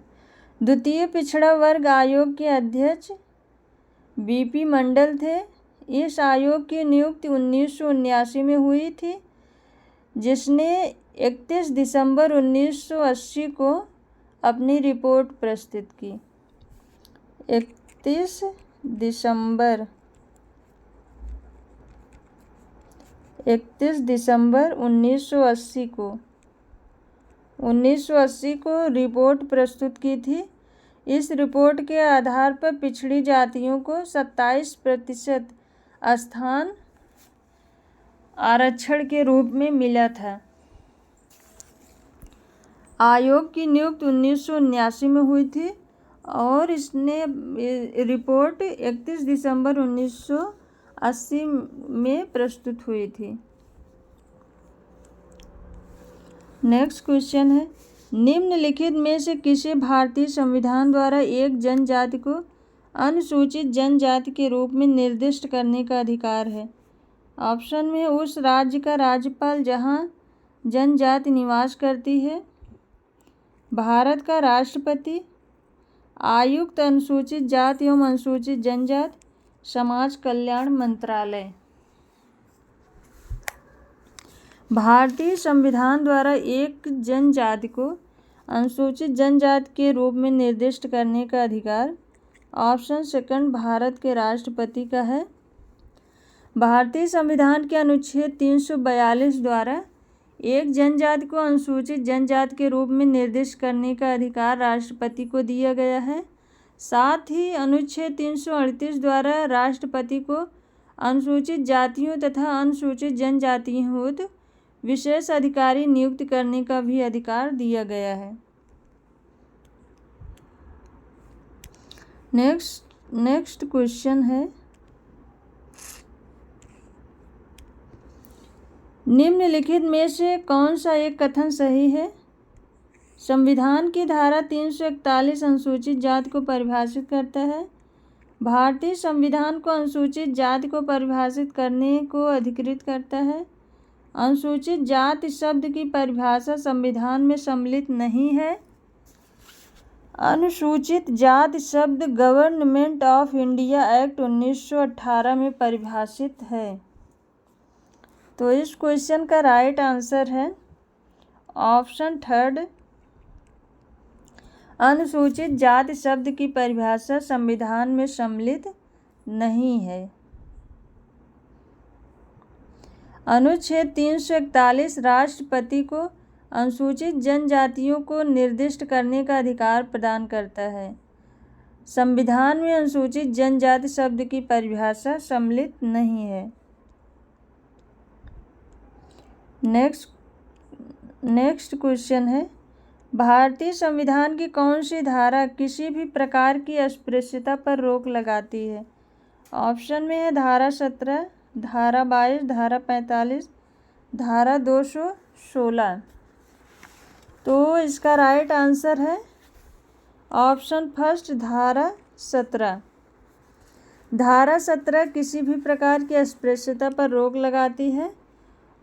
द्वितीय पिछड़ा वर्ग आयोग के अध्यक्ष बीपी मंडल थे। इस आयोग की नियुक्ति 1979 में हुई थी, जिसने 31 दिसंबर 1980 को अपनी रिपोर्ट प्रस्तुत की। 31 दिसंबर 1980 को रिपोर्ट प्रस्तुत की थी। इस रिपोर्ट के आधार पर पिछड़ी जातियों को 27% स्थान आरक्षण के रूप में मिला था। आयोग की नियुक्ति 1979 में हुई थी और इसने रिपोर्ट 31 दिसंबर 1980 में प्रस्तुत हुई थी। नेक्स्ट क्वेश्चन है, निम्नलिखित में से किसे भारतीय संविधान द्वारा एक जनजाति को अनुसूचित जनजाति के रूप में निर्दिष्ट करने का अधिकार है? ऑप्शन में उस राज्य का राज्यपाल जहां जनजाति निवास करती है, भारत का राष्ट्रपति, आयुक्त अनुसूचित जाति एवं अनुसूचित जनजाति, समाज कल्याण मंत्रालय। भारतीय संविधान द्वारा एक जनजाति को अनुसूचित जनजाति के रूप में निर्दिष्ट करने का अधिकार ऑप्शन सेकंड भारत के राष्ट्रपति का है। भारतीय संविधान के अनुच्छेद 342 द्वारा एक जनजाति को अनुसूचित जनजाति के रूप में निर्दिष्ट करने का अधिकार राष्ट्रपति को दिया गया है। साथ ही अनुच्छेद 338 द्वारा राष्ट्रपति को अनुसूचित जातियों तथा अनुसूचित जनजातियों हेतु विशेष अधिकारी नियुक्त करने का भी अधिकार दिया गया है। नेक्स्ट क्वेश्चन है, निम्नलिखित में से कौन सा एक कथन सही है? संविधान की धारा 341 अनुसूचित जाति को परिभाषित करता है। भारतीय संविधान को अनुसूचित जाति को परिभाषित करने को अधिकृत करता है। अनुसूचित जाति शब्द की परिभाषा संविधान में सम्मिलित नहीं है। अनुसूचित जाति शब्द गवर्नमेंट ऑफ इंडिया एक्ट 1918 में परिभाषित है। तो इस क्वेश्चन का राइट आंसर है ऑप्शन थर्ड, अनुसूचित जाति शब्द की परिभाषा संविधान में सम्मिलित नहीं है। अनुच्छेद 341 राष्ट्रपति को अनुसूचित जनजातियों को निर्दिष्ट करने का अधिकार प्रदान करता है। संविधान में अनुसूचित जनजाति शब्द की परिभाषा सम्मिलित नहीं है। नेक्स्ट क्वेश्चन है, भारतीय संविधान की कौन सी धारा किसी भी प्रकार की अस्पृश्यता पर रोक लगाती है? ऑप्शन में है धारा 17, धारा 22, धारा 45, धारा 216। तो इसका राइट आंसर है ऑप्शन फर्स्ट, धारा 17। धारा 17 किसी भी प्रकार की अस्पृश्यता पर रोक लगाती है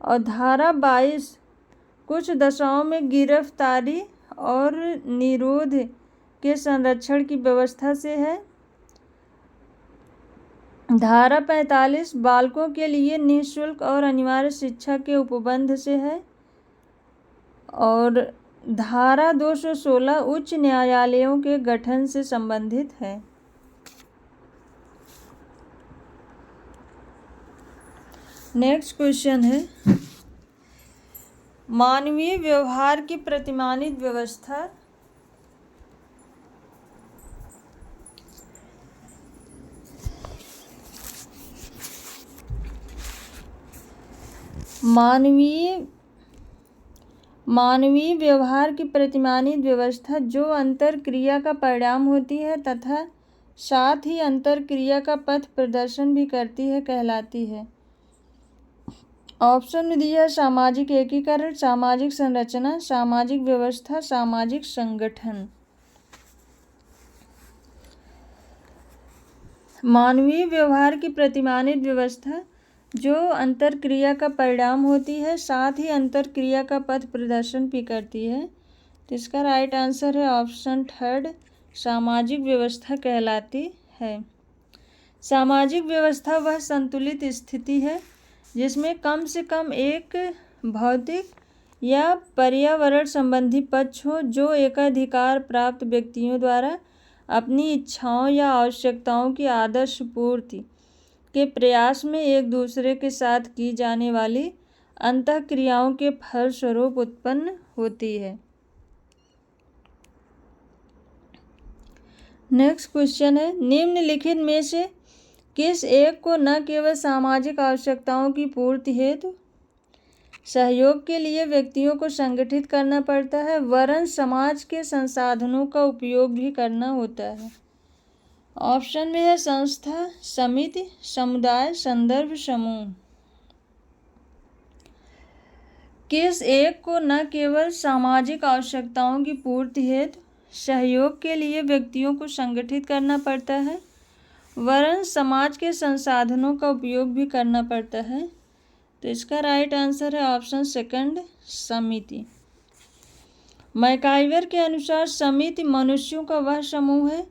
और धारा 22 कुछ दशाओं में गिरफ्तारी और निरोध के संरक्षण की व्यवस्था से है। धारा 45 बालकों के लिए निःशुल्क और अनिवार्य शिक्षा के उपबंध से है और धारा 216 उच्च न्यायालयों के गठन से संबंधित है। नेक्स्ट क्वेश्चन है, मानवीय व्यवहार की प्रतिमानित व्यवस्था मानवीय व्यवहार की प्रतिमानित व्यवस्था जो अंतर क्रिया का परिणाम होती है तथा साथ ही अंतर क्रिया का पथ प्रदर्शन भी करती है कहलाती है। ऑप्शन में दिया है सामाजिक एकीकरण, सामाजिक संरचना, सामाजिक व्यवस्था, सामाजिक संगठन। मानवीय व्यवहार की प्रतिमानित व्यवस्था जो अंतर क्रिया का परिणाम होती है साथ ही अंतर क्रिया का पथ प्रदर्शन भी करती है। तो इसका राइट आंसर है ऑप्शन थर्ड, सामाजिक व्यवस्था कहलाती है। सामाजिक व्यवस्था वह संतुलित स्थिति है जिसमें कम से कम एक भौतिक या पर्यावरण संबंधी पक्ष हो जो एकाधिकार प्राप्त व्यक्तियों द्वारा अपनी इच्छाओं या आवश्यकताओं की आदर्श पूर्ति के प्रयास में एक दूसरे के साथ की जाने वाली अंतःक्रियाओं के फलस्वरूप उत्पन्न होती है। नेक्स्ट क्वेश्चन है, निम्नलिखित में से किस एक को न केवल सामाजिक आवश्यकताओं की पूर्ति हेतु सहयोग के लिए व्यक्तियों को संगठित करना पड़ता है वरन समाज के संसाधनों का उपयोग भी करना होता है? ऑप्शन में है संस्था, समिति, समुदाय, संदर्भ, समूह। किस एक को न केवल सामाजिक आवश्यकताओं की पूर्ति हेतु सहयोग के लिए व्यक्तियों को संगठित करना पड़ता है वरन समाज के संसाधनों का उपयोग भी करना पड़ता है? तो इसका राइट आंसर है ऑप्शन सेकंड, समिति। मैकाइवर के अनुसार समिति मनुष्यों का वह समूह है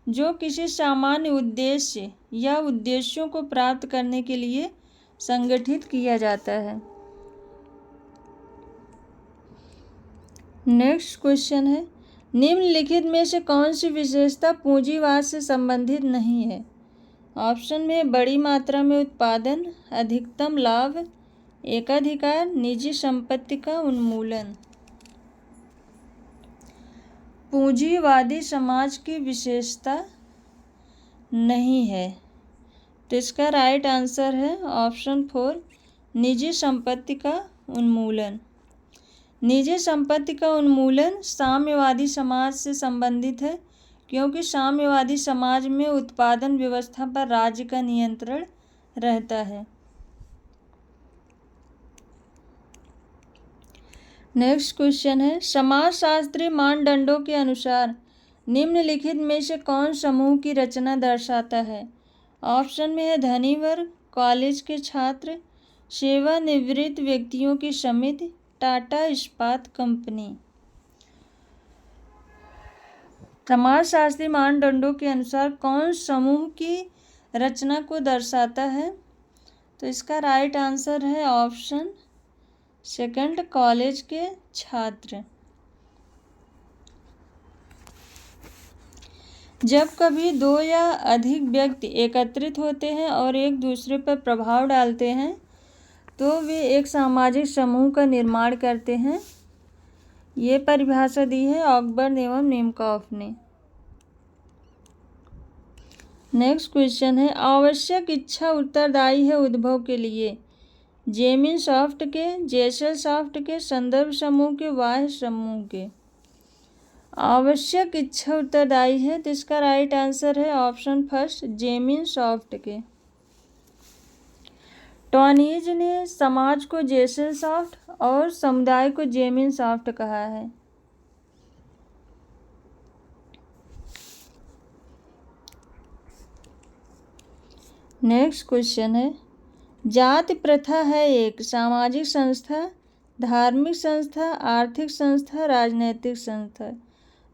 जो किसी सामान्य उद्देश्य या उद्देश्यों को प्राप्त करने के लिए संगठित किया जाता है। नेक्स्ट क्वेश्चन है, निम्नलिखित में से कौन सी विशेषता पूंजीवाद से संबंधित नहीं है? ऑप्शन में बड़ी मात्रा में उत्पादन, अधिकतम लाभ, एकाधिकार, निजी संपत्ति का उन्मूलन। पूंजीवादी समाज की विशेषता नहीं है, तो इसका राइट आंसर है ऑप्शन 4, निजी संपत्ति का उन्मूलन। निजी संपत्ति का उन्मूलन साम्यवादी समाज से संबंधित है, क्योंकि साम्यवादी समाज में उत्पादन व्यवस्था पर राज्य का नियंत्रण रहता है। नेक्स्ट क्वेश्चन है, समाजशास्त्रीय मानदंडों के अनुसार निम्नलिखित में से कौन समूह की रचना दर्शाता है? ऑप्शन में है धनी वर्ग, कॉलेज के छात्र, सेवानिवृत्त व्यक्तियों की समिति, टाटा इस्पात कंपनी। समाजशास्त्रीय मानदंडों के अनुसार कौन समूह की रचना को दर्शाता है? तो इसका राइट आंसर है ऑप्शन सेकंड, कॉलेज के छात्र। जब कभी दो या अधिक व्यक्ति एकत्रित होते हैं और एक दूसरे पर प्रभाव डालते हैं तो वे एक सामाजिक समूह का निर्माण करते हैं। ये परिभाषा दी है ऑकबर्न एवं नेमकॉफ ने। नेक्स्ट क्वेश्चन है, आवश्यक इच्छा उत्तरदायी है उद्भव के लिए? जेमिन सॉफ्ट के, जेसल सॉफ्ट के, संदर्भ समूह के, बाह्य समूह के। आवश्यक इच्छा उत्तरदायी है, तो इसका राइट आंसर है ऑप्शन फर्स्ट, जेमिन सॉफ्ट के। टॉनीज ने समाज को जेसल सॉफ्ट और समुदाय को जेमिन सॉफ्ट कहा है। नेक्स्ट क्वेश्चन है, जाति प्रथा है एक सामाजिक संस्था, धार्मिक संस्था, आर्थिक संस्था, राजनैतिक संस्था?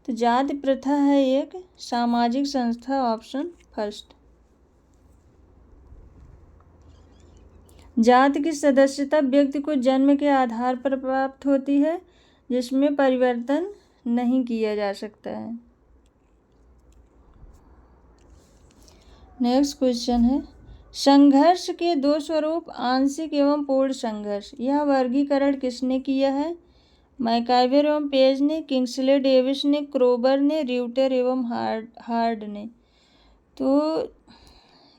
तो जाति प्रथा है एक सामाजिक संस्था, ऑप्शन फर्स्ट। जाति की सदस्यता व्यक्ति को जन्म के आधार पर प्राप्त होती है, जिसमें परिवर्तन नहीं किया जा सकता है। नेक्स्ट क्वेश्चन है, संघर्ष के दो स्वरूप, आंशिक एवं पूर्ण संघर्ष। यह वर्गीकरण किसने किया है? मैकाइवर एवं पेज ने, किंग्सले डेविस ने, क्रोबर ने, र्यूटर एवं हार्ड ने। तो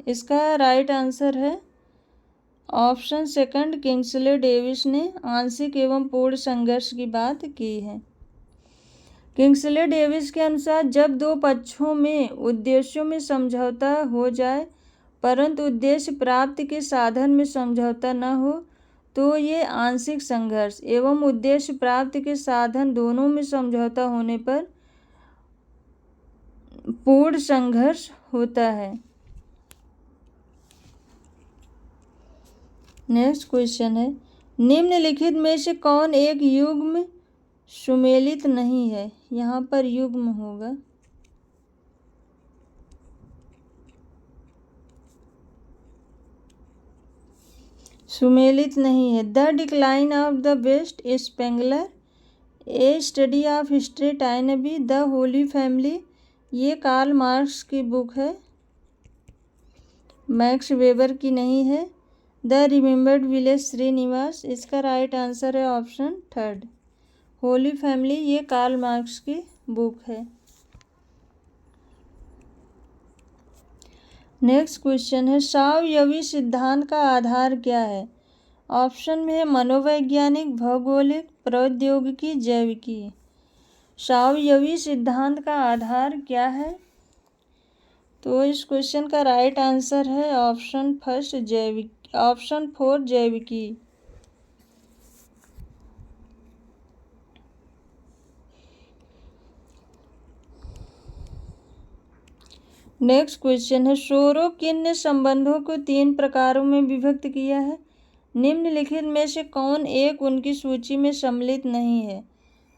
इसका राइट आंसर है ऑप्शन सेकंड, किंग्सले डेविस ने आंशिक एवं पूर्ण संघर्ष की बात की है। किंग्सले डेविस के अनुसार जब दो पक्षों में उद्देश्यों में समझौता हो जाए परंतु उद्देश्य प्राप्ति के साधन में समझौता न हो तो ये आंशिक संघर्ष एवं उद्देश्य प्राप्ति के साधन दोनों में समझौता होने पर पूर्ण संघर्ष होता है। नेक्स्ट क्वेश्चन है, निम्नलिखित में से कौन एक युग्म सुमेलित नहीं है? यहाँ पर युग्म होगा। सुमेलित नहीं है। The decline of the west Spengler, a study of history Toynbee, the holy family, ये कार्ल मार्क्स की बुक है, मैक्स वेबर की नहीं है। द रिमेंबर्ड विलेज श्रीनिवास, इसका राइट आंसर है ऑप्शन थर्ड। होली फैमिली ये कार्ल मार्क्स की बुक है। नेक्स्ट क्वेश्चन है, सावयवी सिद्धांत का आधार क्या है? ऑप्शन में है मनोवैज्ञानिक, भौगोलिक, प्रौद्योगिकी, जैविकी। सावयवी सिद्धांत का आधार क्या है? तो इस क्वेश्चन का राइट आंसर है ऑप्शन फर्स्ट, जैविक, ऑप्शन 4 जैविकी। नेक्स्ट क्वेश्चन है, सोरोकिन ने संबंधों को 3 प्रकारों में विभक्त किया है। निम्नलिखित में से कौन एक उनकी सूची में सम्मिलित नहीं है?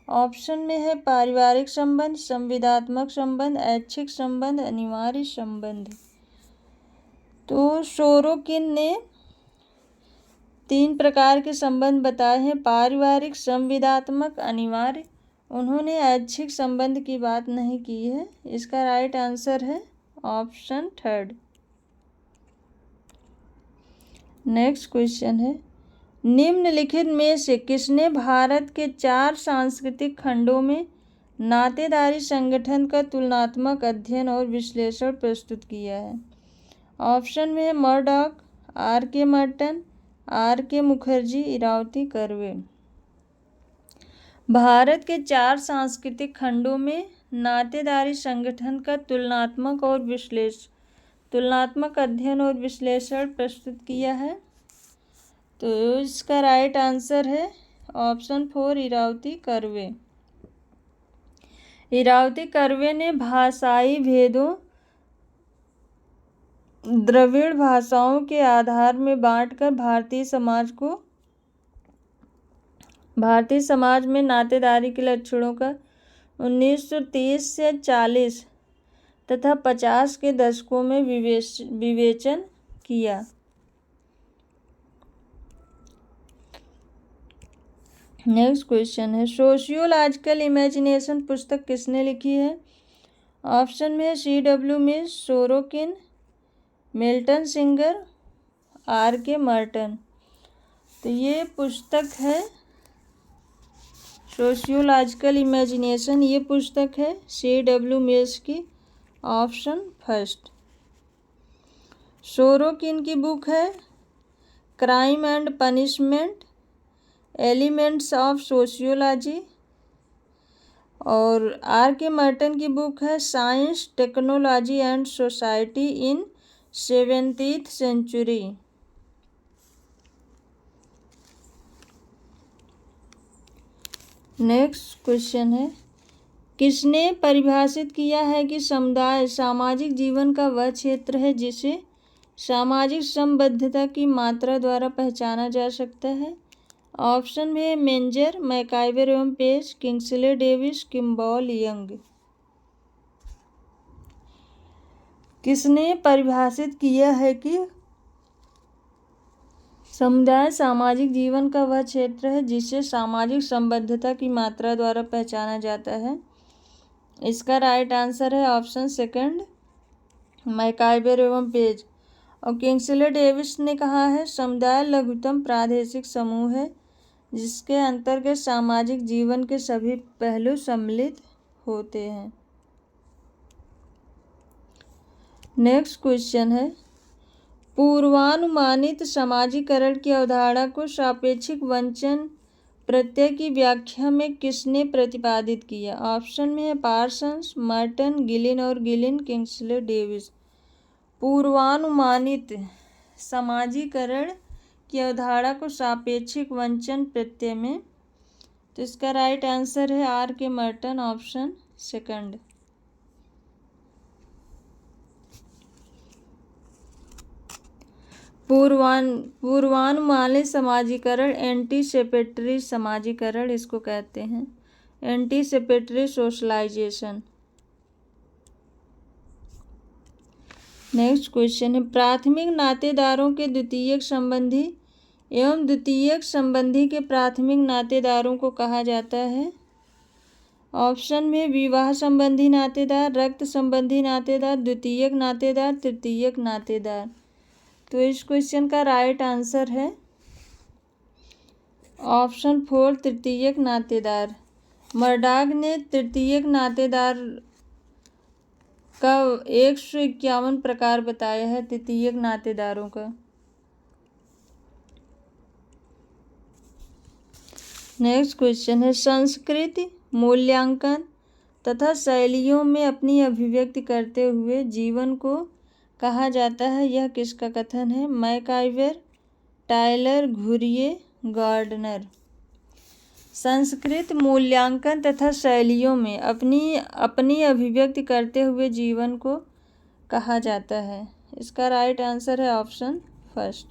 ऑप्शन में है पारिवारिक संबंध, संविदात्मक संबंध, ऐच्छिक संबंध, अनिवार्य संबंध। तो सोरोकिन ने 3 प्रकार के संबंध बताए हैं, पारिवारिक, संविदात्मक, अनिवार्य उन्होंने ऐच्छिक संबंध की बात नहीं की है। इसका राइट आंसर है ऑप्शन थर्ड। नेक्स्ट क्वेश्चन है, निम्नलिखित में से किसने भारत के 4 सांस्कृतिक खंडों में नातेदारी संगठन का तुलनात्मक अध्ययन और विश्लेषण प्रस्तुत किया है? ऑप्शन में है Murdock, R.K. Merton, R.K. Mukherjee, Irawati Karve. Bharat के 4 सांस्कृतिक खंडों में नातेदारी संगठन का तुलनात्मक अध्ययन और विश्लेषण प्रस्तुत किया है। तो इसका राइट आंसर है ऑप्शन 4, इरावती कर्वे। इरावती कर्वे ने भाषाई भेदों, द्रविड़ भाषाओं के आधार में बांटकर भारतीय समाज में नातेदारी के लक्षणों का 1930 से 40 तथा 50 के दशकों में विवेचन किया। नेक्स्ट क्वेश्चन है, सोशियोलॉजिकल इमेजिनेशन पुस्तक किसने लिखी है? ऑप्शन में C.W. मिश, Sorokin, Milton Singer, R.K. Merton. तो ये पुस्तक है सोशियोलॉजिकल इमेजिनेशन, ये पुस्तक है C.W. मिश की, ऑप्शन फर्स्ट। सोरोकिन की बुक है crime and punishment, elements of sociology, और R.K. मर्टन की बुक है science, technology and society in 17th century. Next question है, किसने परिभाषित किया है कि समुदाय सामाजिक जीवन का वह क्षेत्र है जिसे सामाजिक संबद्धता की मात्रा द्वारा पहचाना जा सकता है? ऑप्शन में मेंजर, मैकाइवर एवं page, Kingsley Davis, Kimball young. किसने परिभाषित किया है कि समुदाय सामाजिक जीवन का वह क्षेत्र है जिसे सामाजिक संबद्धता की मात्रा द्वारा पहचाना जाता है? इसका राइट आंसर है ऑप्शन सेकंड, मैकाइवर एवं पेज। और किंग्सले डेविस ने कहा है समुदाय लघुतम प्रादेशिक समूह है जिसके अंतर्गत सामाजिक जीवन के सभी पहलू सम्मिलित होते हैं। नेक्स्ट क्वेश्चन है, पूर्वानुमानित समाजीकरण की अवधारणा को सापेक्षिक वंचन प्रत्यय की व्याख्या में किसने प्रतिपादित किया? ऑप्शन में है पार्सन्स, मर्टन, गिलिन और गिलिन, किंग्सले डेविस। पूर्वानुमानित समाजीकरण की अवधारणा को सापेक्षिक वंचन प्रत्यय में, तो इसका राइट आंसर है R.K. Merton, option second. पूर्वानुमानित समाजीकरण एंटीसिपेटरी समाजीकरण इसको कहते हैं, एंटीसिपेटरी सोशलाइजेशन। नेक्स्ट क्वेश्चन है, प्राथमिक नातेदारों के द्वितीयक संबंधी एवं द्वितीयक संबंधी के प्राथमिक नातेदारों को कहा जाता है? ऑप्शन में विवाह संबंधी नातेदार, रक्त संबंधी नातेदार, द्वितीयक नातेदार, तृतीयक नातेदार। तो इस क्वेश्चन का राइट आंसर है ऑप्शन 4, तृतीयक नातेदार। मर्डॉक ने तृतीयक नातेदार का 151 प्रकार बताया है तृतीयक नातेदारों का। नेक्स्ट क्वेश्चन है, संस्कृति, मूल्यांकन तथा शैलियों में अपनी अभिव्यक्ति करते हुए जीवन को कहा जाता है, यह किसका कथन है? MacIver, Tylor, Ghurye, Gardner. संस्कृत, मूल्यांकन तथा शैलियों में अपनी अभिव्यक्ति करते हुए जीवन को कहा जाता है। इसका राइट आंसर है ऑप्शन फर्स्ट।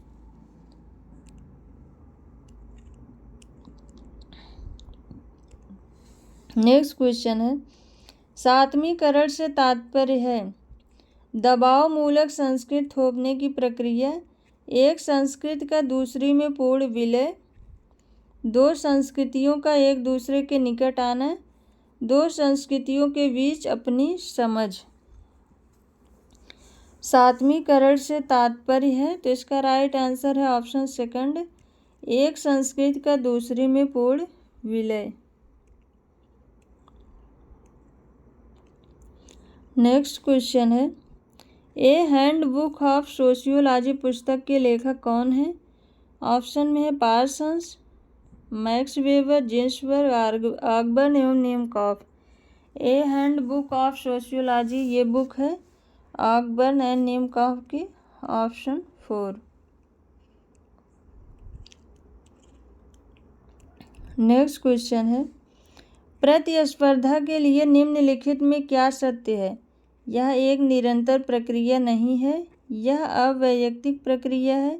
नेक्स्ट क्वेश्चन है, सातवीकरण से तात्पर्य है दबाव मूलक संस्कृत थोपने की प्रक्रिया, एक संस्कृति का दूसरी में पूर्ण विलय, दो संस्कृतियों का एक दूसरे के निकट आना, दो संस्कृतियों के बीच अपनी समझ। सातवीं करण से तात्पर्य है, तो इसका राइट आंसर है ऑप्शन सेकंड, एक संस्कृति का दूसरी में पूर्ण विलय। नेक्स्ट क्वेश्चन है, ए हैंडबुक ऑफ सोशियोलॉजी पुस्तक के लेखक कौन है? ऑप्शन में है पार्सन्स, मैक्स वेबर, जिन्सबर्ग, ऑकबर्न एवं नीमकॉफ। ए हैंडबुक ऑफ सोशियोलॉजी ये बुक है ऑकबर्न एंड नीमकॉफ की, ऑप्शन 4। नेक्स्ट क्वेश्चन है, प्रतिस्पर्धा के लिए निम्नलिखित में क्या सत्य है? यह एक निरंतर प्रक्रिया नहीं है, यह अवैयक्तिक प्रक्रिया है,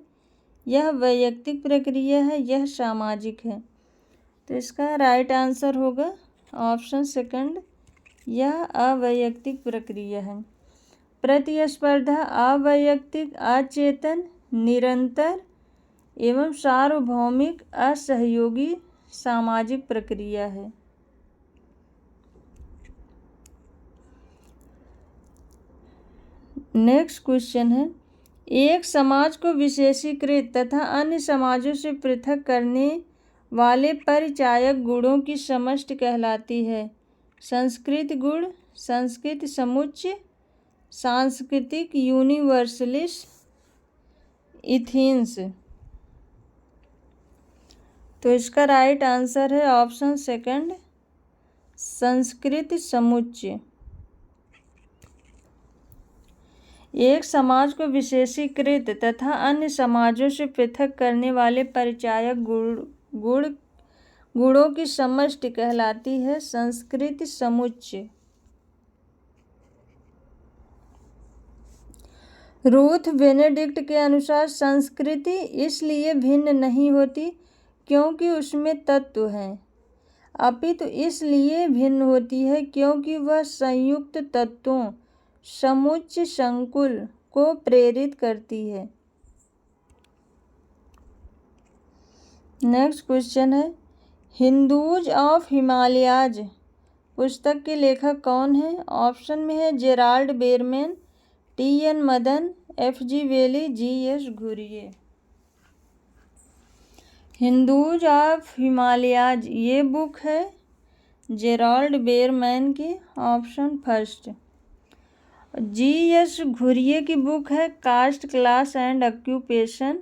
यह वैयक्तिक प्रक्रिया है, यह सामाजिक है। तो इसका राइट आंसर होगा ऑप्शन सेकंड, यह अवैयक्तिक प्रक्रिया है। प्रतिस्पर्धा अवैयक्तिक, अचेतन, निरंतर एवं सार्वभौमिक असहयोगी सामाजिक प्रक्रिया है। नेक्स्ट क्वेश्चन है, एक समाज को विशेषीकृत तथा अन्य समाजों से पृथक करने वाले परिचायक गुणों की समष्टि कहलाती है। संस्कृति गुण, संस्कृति समुच्चय, सांस्कृतिक यूनिवर्सलिस्ट, इथिन्स। तो इसका राइट आंसर है ऑप्शन सेकंड, संस्कृति समुच्चय। एक समाज को विशेषीकृत तथा अन्य समाजों से पृथक करने वाले परिचायक गुणों की समष्टि कहलाती है संस्कृति समुच्चय। रूथ बेनेडिक्ट के अनुसार संस्कृति इसलिए भिन्न नहीं होती क्योंकि उसमें तत्व हैं, अपितु इसलिए भिन्न होती है क्योंकि वह संयुक्त तत्वों समुच्चय संकुल को प्रेरित करती है। नेक्स्ट क्वेश्चन है, हिंदूज ऑफ हिमालयाज पुस्तक के लेखक कौन है? ऑप्शन में है Gerald Berreman, T N. Madan, F G. Bailey, G S. Ghurye. Hindus of Himalayas ये बुक है जेराल्ड बेरमैन की, ऑप्शन फर्स्ट। जी.एस. घुरिये की बुक है caste, class and occupation,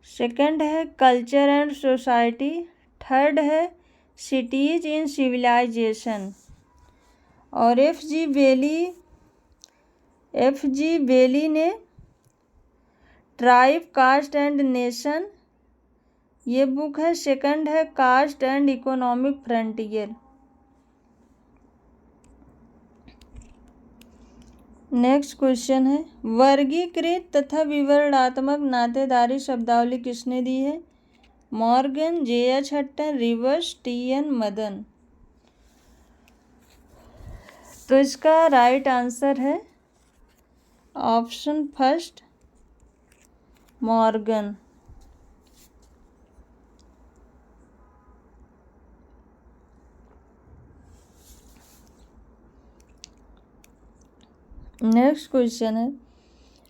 second है कल्चर एंड सोसाइटी, थर्ड है सिटीज इन सिविलाइजेशन। और एफ.जी. बेली ने ट्राइब, कास्ट एंड नेशन ये बुक है, सेकंड है caste and economic frontier. Next question है, वर्गीकृत तथा विवरणात्मक नातेदारी शब्दावली किसने दी है? Morgan, J H. Hutton, Rivers, T N. Madan. तो इसका राइट आंसर है option first, Morgan. Next question है,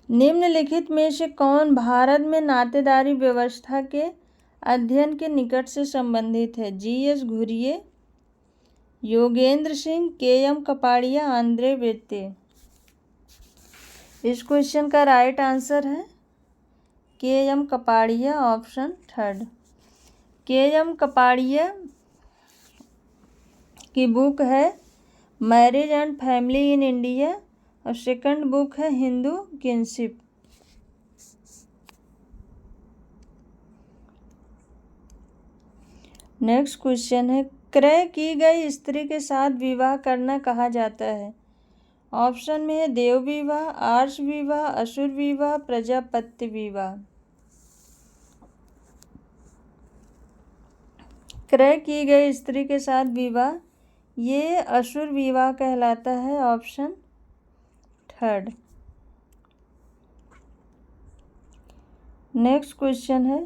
निम्नलिखित में से कौन भारत में नातेदारी व्यवस्था के अध्ययन के निकट से संबंधित है? G S. Ghurye, Yogendra Singh, K M. Kapadia, Andre Beteille. इस क्वेश्चन का राइट आंसर है K M. Kapadia, option third. K M. Kapadia की बुक है marriage and family in India और सेकंड बुक है हिंदू किनशिप। नेक्स्ट क्वेश्चन है, क्रय की गई स्त्री के साथ विवाह करना कहा जाता है? ऑप्शन में है देव विवाह, आर्ष विवाह, असुर विवाह, प्रजापत्य विवाह। क्रय की गई स्त्री के साथ विवाह ये असुर विवाह कहलाता है, ऑप्शन थर्ड। नेक्स्ट क्वेश्चन है,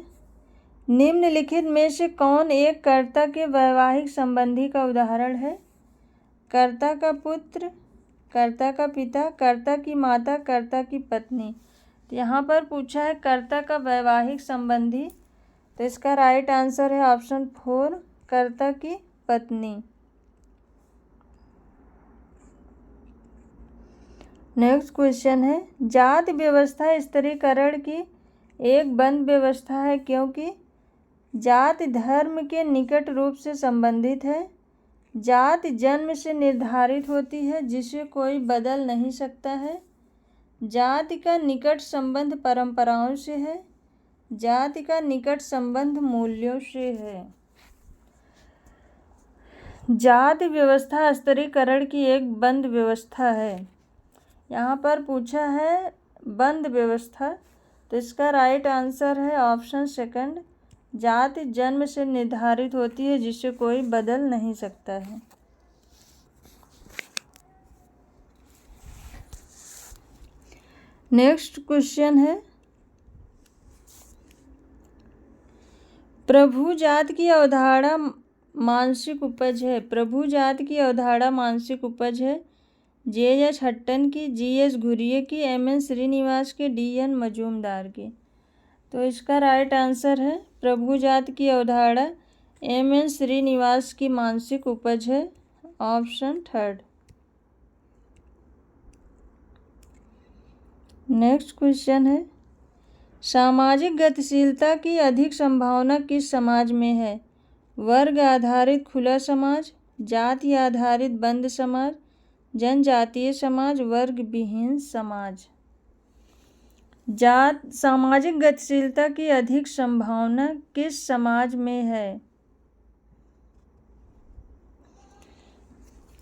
निम्नलिखित में से कौन एक कर्ता के वैवाहिक संबंधी का उदाहरण है? कर्ता का पुत्र, कर्ता का पिता, कर्ता की माता, कर्ता की पत्नी। तो यहाँ पर पूछा है कर्ता का वैवाहिक संबंधी, तो इसका राइट आंसर है ऑप्शन 4, कर्ता की पत्नी। नेक्स्ट क्वेश्चन है, जाति व्यवस्था स्त्रीकरण की एक बंद व्यवस्था है क्योंकि जाति धर्म के निकट रूप से संबंधित है, जाति जन्म से निर्धारित होती है जिसे कोई बदल नहीं सकता है, जाति का निकट संबंध परंपराओं से है, जाति का निकट संबंध मूल्यों से है। जाति व्यवस्था स्त्रीकरण की एक बंद व्यवस्था है। यहाँ पर पूछा है बंद व्यवस्था, तो इसका राइट आंसर है ऑप्शन सेकंड, जाति जन्म से निर्धारित होती है जिसे कोई बदल नहीं सकता है। नेक्स्ट क्वेश्चन है, प्रभु जात की अवधारणा मानसिक उपज है। प्रभु जात की अवधारणा मानसिक उपज है जे.एच. हट्टन की, जी.एस. घुरिये की, एम.एन. श्रीनिवास के, डी.एन. मजूमदार की। तो इसका राइट आंसर है प्रभु जात की अवधारणा एम.एन. श्रीनिवास की मानसिक उपज है, ऑप्शन 3। नेक्स्ट क्वेश्चन है, सामाजिक गतिशीलता की अधिक संभावना किस समाज में है? वर्ग आधारित खुला समाज, जाति आधारित बंद समाज, जनजातीय समाज, वर्ग विहीन समाज। सामाजिक गतिशीलता की अधिक संभावना किस समाज में है?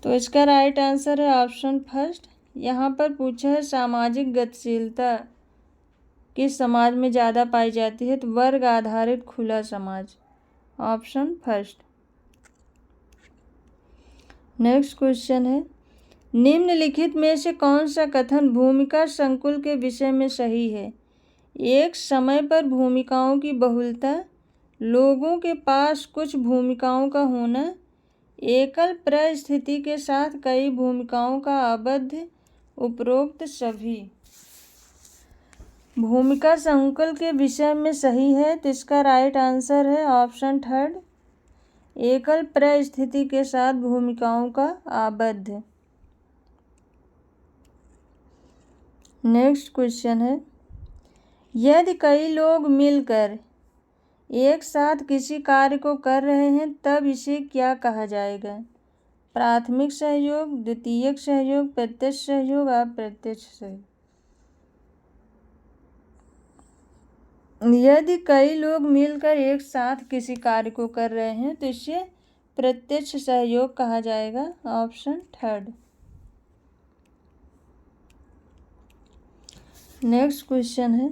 तो इसका राइट आंसर है ऑप्शन 1। यहाँ पर पूछा है सामाजिक गतिशीलता किस समाज में ज़्यादा पाई जाती है, तो वर्ग आधारित खुला समाज, ऑप्शन 1। नेक्स्ट क्वेश्चन है, निम्नलिखित में से कौन सा कथन भूमिका संकुल के विषय में सही है? एक समय पर भूमिकाओं की बहुलता, लोगों के पास कुछ भूमिकाओं का होना, एकल परिस्थिति के साथ कई भूमिकाओं का आबद्ध, उपरोक्त सभी। भूमिका संकुल के विषय में सही है, तो इसका राइट आंसर है ऑप्शन 3, एकल परिस्थिति के साथ भूमिकाओं का आबद्ध। नेक्स्ट क्वेश्चन है, यदि कई लोग मिलकर एक साथ किसी कार्य को कर रहे हैं तब इसे क्या कहा जाएगा? प्राथमिक सहयोग, द्वितीयक सहयोग, प्रत्यक्ष सहयोग, अप्रत्यक्ष सहयोग। यदि कई लोग मिलकर एक साथ किसी कार्य को कर रहे हैं तो इसे प्रत्यक्ष सहयोग कहा जाएगा, ऑप्शन 3। नेक्स्ट क्वेश्चन है,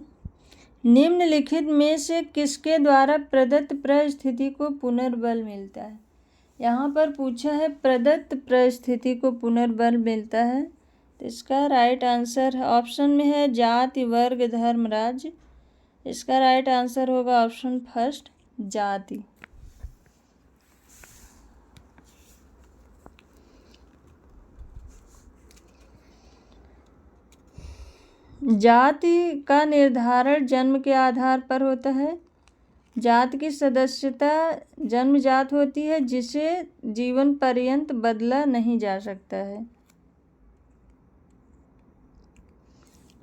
निम्नलिखित में से किसके द्वारा प्रदत्त परिस्थिति को पुनर्बल मिलता है? यहाँ पर पूछा है प्रदत्त परिस्थिति को पुनर्बल मिलता है, तो इसका राइट आंसर ऑप्शन में है जाति, वर्ग, धर्म, राज्य। इसका राइट आंसर होगा ऑप्शन 1, जाति। जाति का निर्धारण जन्म के आधार पर होता है। जाति की सदस्यता जन्मजात होती है जिसे जीवन पर्यंत बदला नहीं जा सकता है।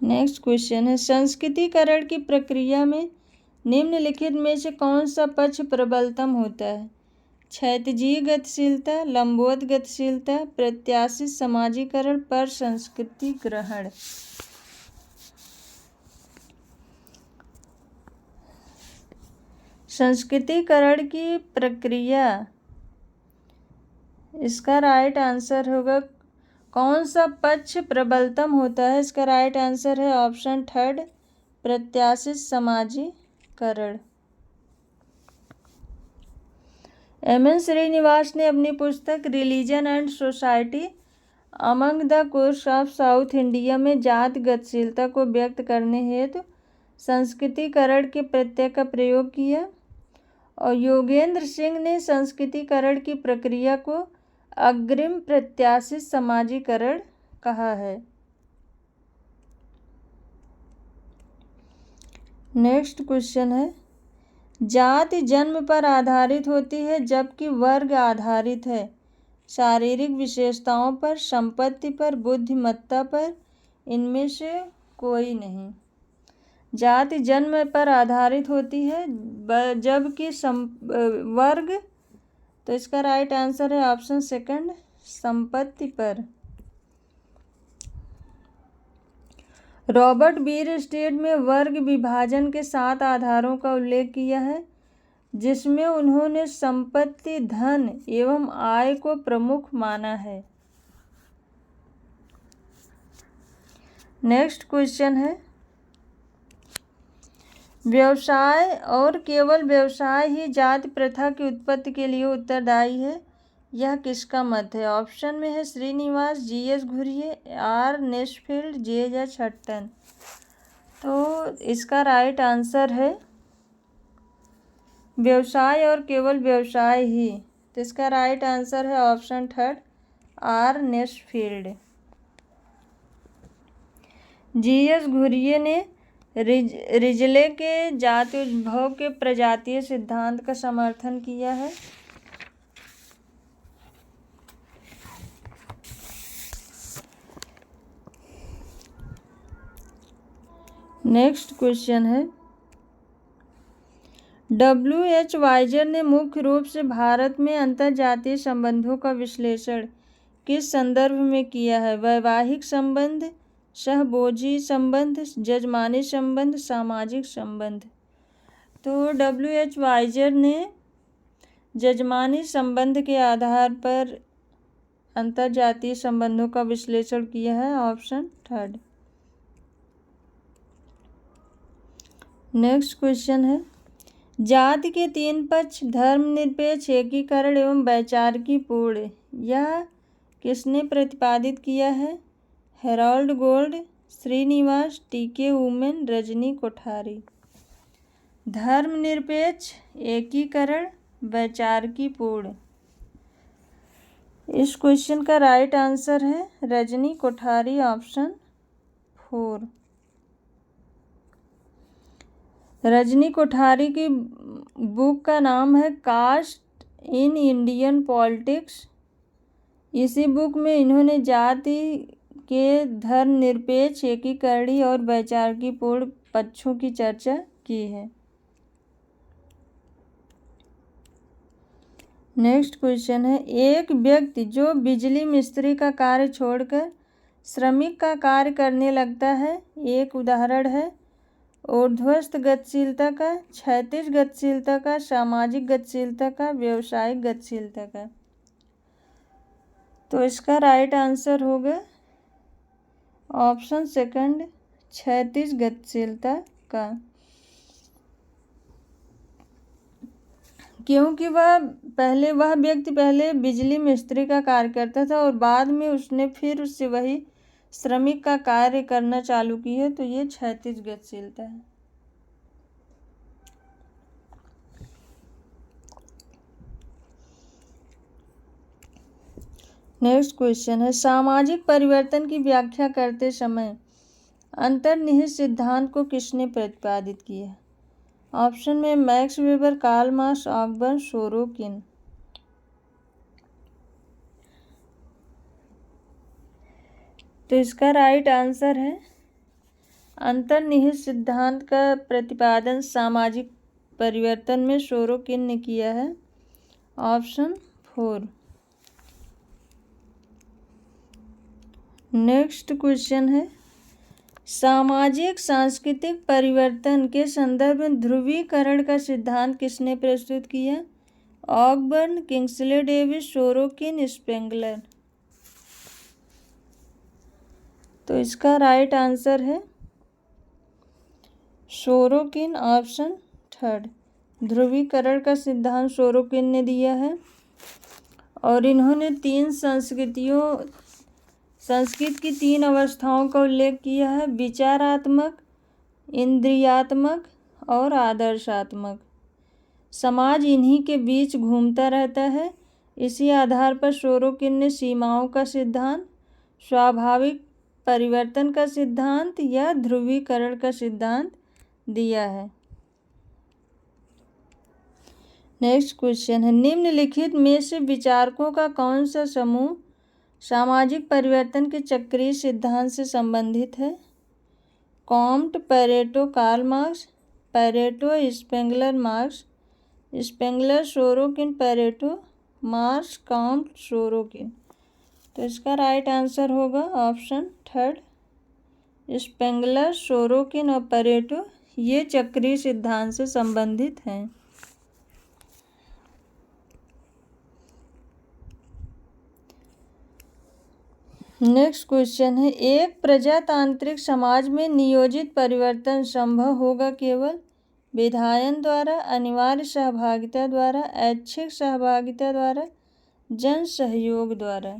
नेक्स्ट क्वेश्चन है, संस्कृतिकरण की प्रक्रिया में निम्नलिखित में से कौन सा पक्ष प्रबलतम होता है? क्षैतिजीय गतिशीलता, लंबवत गतिशीलता, प्रत्याशित समाजीकरण, पर संस्कृति ग्रहण। संस्कृतिकरण की प्रक्रिया, इसका राइट आंसर होगा कौन सा पक्ष प्रबलतम होता है? इसका राइट आंसर है ऑप्शन 3, प्रत्याशित समाजीकरण। एम.एन. श्रीनिवास ने अपनी पुस्तक religion and society among the course of south India में जाति गतिशीलता को व्यक्त करने हेतु संस्कृतिकरण के प्रत्यय का प्रयोग किया, और योगेंद्र सिंह ने संस्कृतिकरण की प्रक्रिया को अग्रिम प्रत्याशित समाजीकरण कहा है? नेक्स्ट क्वेश्चन है, जाति जन्म पर आधारित होती है जबकि वर्ग आधारित है। शारीरिक विशेषताओं पर, संपत्ति पर, बुद्धिमत्ता पर, इनमें से कोई नहीं। जाति जन्म पर आधारित होती है जबकि वर्ग, तो इसका राइट आंसर है ऑप्शन सेकंड, संपत्ति पर। रॉबर्ट बीयरस्टेड में वर्ग विभाजन के 7 आधारों का उल्लेख किया है, जिसमें उन्होंने संपत्ति, धन एवं आय को प्रमुख माना है। नेक्स्ट क्वेश्चन है, व्यवसाय और केवल व्यवसाय ही जाति प्रथा की उत्पत्ति के लिए उत्तरदायी है, यह किसका मत है? ऑप्शन में है श्रीनिवास, जीएस घुरिये, आर नेशफील्ड, जे हटटन। तो इसका राइट आंसर है व्यवसाय और केवल व्यवसाय ही, तो इसका राइट आंसर है option third, R Nesfield. G S Ghurye ने रिजले के जाति उद्भव के प्रजातीय सिद्धांत का समर्थन किया है। नेक्स्ट क्वेश्चन है, W.H. वाइजर ने मुख्य रूप से भारत में अंतर्जातीय संबंधों का विश्लेषण किस संदर्भ में किया है? वैवाहिक संबंध, सहभोजी संबंध, जजमानी संबंध, सामाजिक संबंध। तो W.H. वाइजर ने जजमानी संबंध के आधार पर अंतर्जातीय संबंधों का विश्लेषण किया है, ऑप्शन थर्ड। नेक्स्ट क्वेश्चन है, जाति के 3 पक्ष, धर्मनिरपेक्ष, एकीकरण एवं वैचारिकी पूर्ण, यह किसने प्रतिपादित किया है? Harold Gould, Srinivas, T K. Oommen, Rajni Kothari. धर्मनिरपेक्ष, एकीकरण, वैचारिकी पूर्ण, इस क्वेश्चन का राइट आंसर है रजनी कोठारी, ऑप्शन 4। रजनी कोठारी की बुक का नाम है कास्ट इन इंडियन पॉलिटिक्स। इसी बुक में इन्होंने जाति के धर्मनिरपेक्ष, एकीकरणीय और वैचारिकीपूर्ण पक्षों की चर्चा की है। नेक्स्ट क्वेश्चन है, एक व्यक्ति जो बिजली मिस्त्री का कार्य छोड़कर श्रमिक का कार्य करने लगता है, एक उदाहरण है ऊर्ध्वस्थ गतिशीलता का, क्षैतिज गतिशीलता का, सामाजिक गतिशीलता का, व्यवसायिक गतिशीलता का। तो इसका राइट आंसर होगा ऑप्शन सेकंड, क्षैतिज गतिशीलता का, क्योंकि वह व्यक्ति पहले बिजली मिस्त्री का कार्य करता था और बाद में उसने फिर उससे वही श्रमिक का कार्य करना चालू की है, तो ये क्षैतिज गतिशीलता है। नेक्स्ट क्वेश्चन है, सामाजिक परिवर्तन की व्याख्या करते समय अंतर्निहित सिद्धांत को किसने प्रतिपादित किया? ऑप्शन में Max Weber, Karl Marx, Ogburn, Sorokin. तो इसका राइट आंसर है अंतर्निहित सिद्धांत का प्रतिपादन सामाजिक परिवर्तन में सोरोकिन ने किया है, ऑप्शन 4। नेक्स्ट क्वेश्चन है, सामाजिक सांस्कृतिक परिवर्तन के संदर्भ में ध्रुवीकरण का सिद्धांत किसने प्रस्तुत किया? ऑकबर्न, किंग्सले डेविस, सोरोकिन, स्पेंगलर। तो इसका राइट आंसर है सोरोकिन, ऑप्शन 3। ध्रुवीकरण का सिद्धांत सोरोकिन ने दिया है और इन्होंने 3 संस्कृत की 3 अवस्थाओं का उल्लेख किया है, विचारात्मक, इंद्रियात्मक और आदर्शात्मक। समाज इन्हीं के बीच घूमता रहता है इसी आधार पर सोरोकिन ने सीमाओं का सिद्धांत, स्वाभाविक परिवर्तन का सिद्धांत या ध्रुवीकरण का सिद्धांत दिया है। नेक्स्ट क्वेश्चन है, निम्नलिखित में से विचारकों का कौन सा समूह सामाजिक परिवर्तन के चक्रीय सिद्धांत से संबंधित है? Comte, Pareto, Karl Marx, Pareto, Spengler, Marx, Spengler, Sorokin, Pareto, Marx, Comte, Sorokin. तो इसका राइट आंसर होगा ऑप्शन थर्ड, स्पेंगलर, सोरोकिन और पेरेटो ये चक्रीय सिद्धांत से संबंधित हैं। नेक्स्ट क्वेश्चन है, एक प्रजातांत्रिक समाज में नियोजित परिवर्तन संभव होगा केवल विधायन द्वारा, अनिवार्य सहभागिता द्वारा, ऐच्छिक सहभागिता द्वारा, जन सहयोग द्वारा।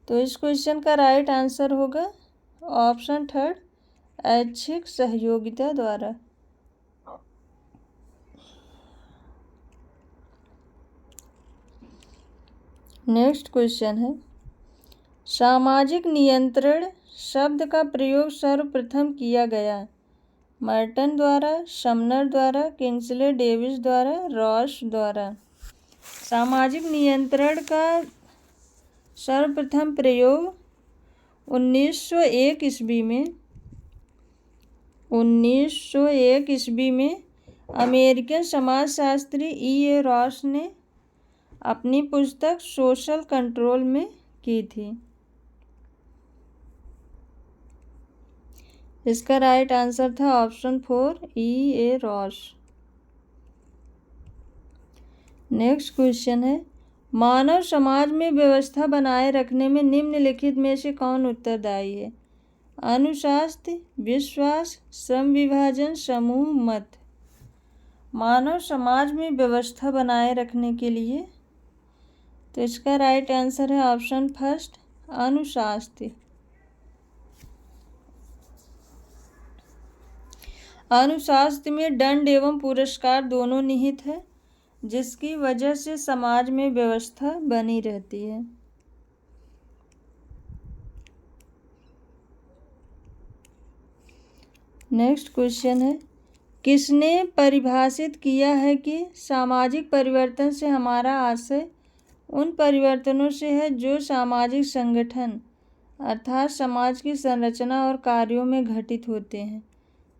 तो इस क्वेश्चन का राइट आंसर होगा ऑप्शन थर्ड, ऐच्छिक सहयोगिता द्वारा। नेक्स्ट क्वेश्चन है, सामाजिक नियंत्रण शब्द का प्रयोग सर्वप्रथम किया गया मर्टन द्वारा, समनर द्वारा, किंग्सले डेविस द्वारा, रॉस द्वारा। सामाजिक नियंत्रण का सर्वप्रथम प्रयोग 1901 ईस्वी में अमेरिकन समाजशास्त्री E.A. रॉस ने अपनी पुस्तक सोशल कंट्रोल में की थी। इसका राइट आंसर था option 4, E.A. Ross. Next question है, मानव समाज में व्यवस्था बनाए रखने में निम्नलिखित में से कौन उत्तरदायी है? अनुशासन, विश्वास, श्रम विभाजन, समूह मत। मानव समाज में व्यवस्था बनाए रखने के लिए तो इसका राइट आंसर है ऑप्शन फर्स्ट, अनुशासन। अनुशासन में दंड एवं पुरस्कार दोनों निहित है, जिसकी वजह से समाज में व्यवस्था बनी रहती है। नेक्स्ट क्वेश्चन है, किसने परिभाषित किया है कि सामाजिक परिवर्तन से हमारा आशय उन परिवर्तनों से है जो सामाजिक संगठन अर्थात समाज की संरचना और कार्यों में घटित होते हैं?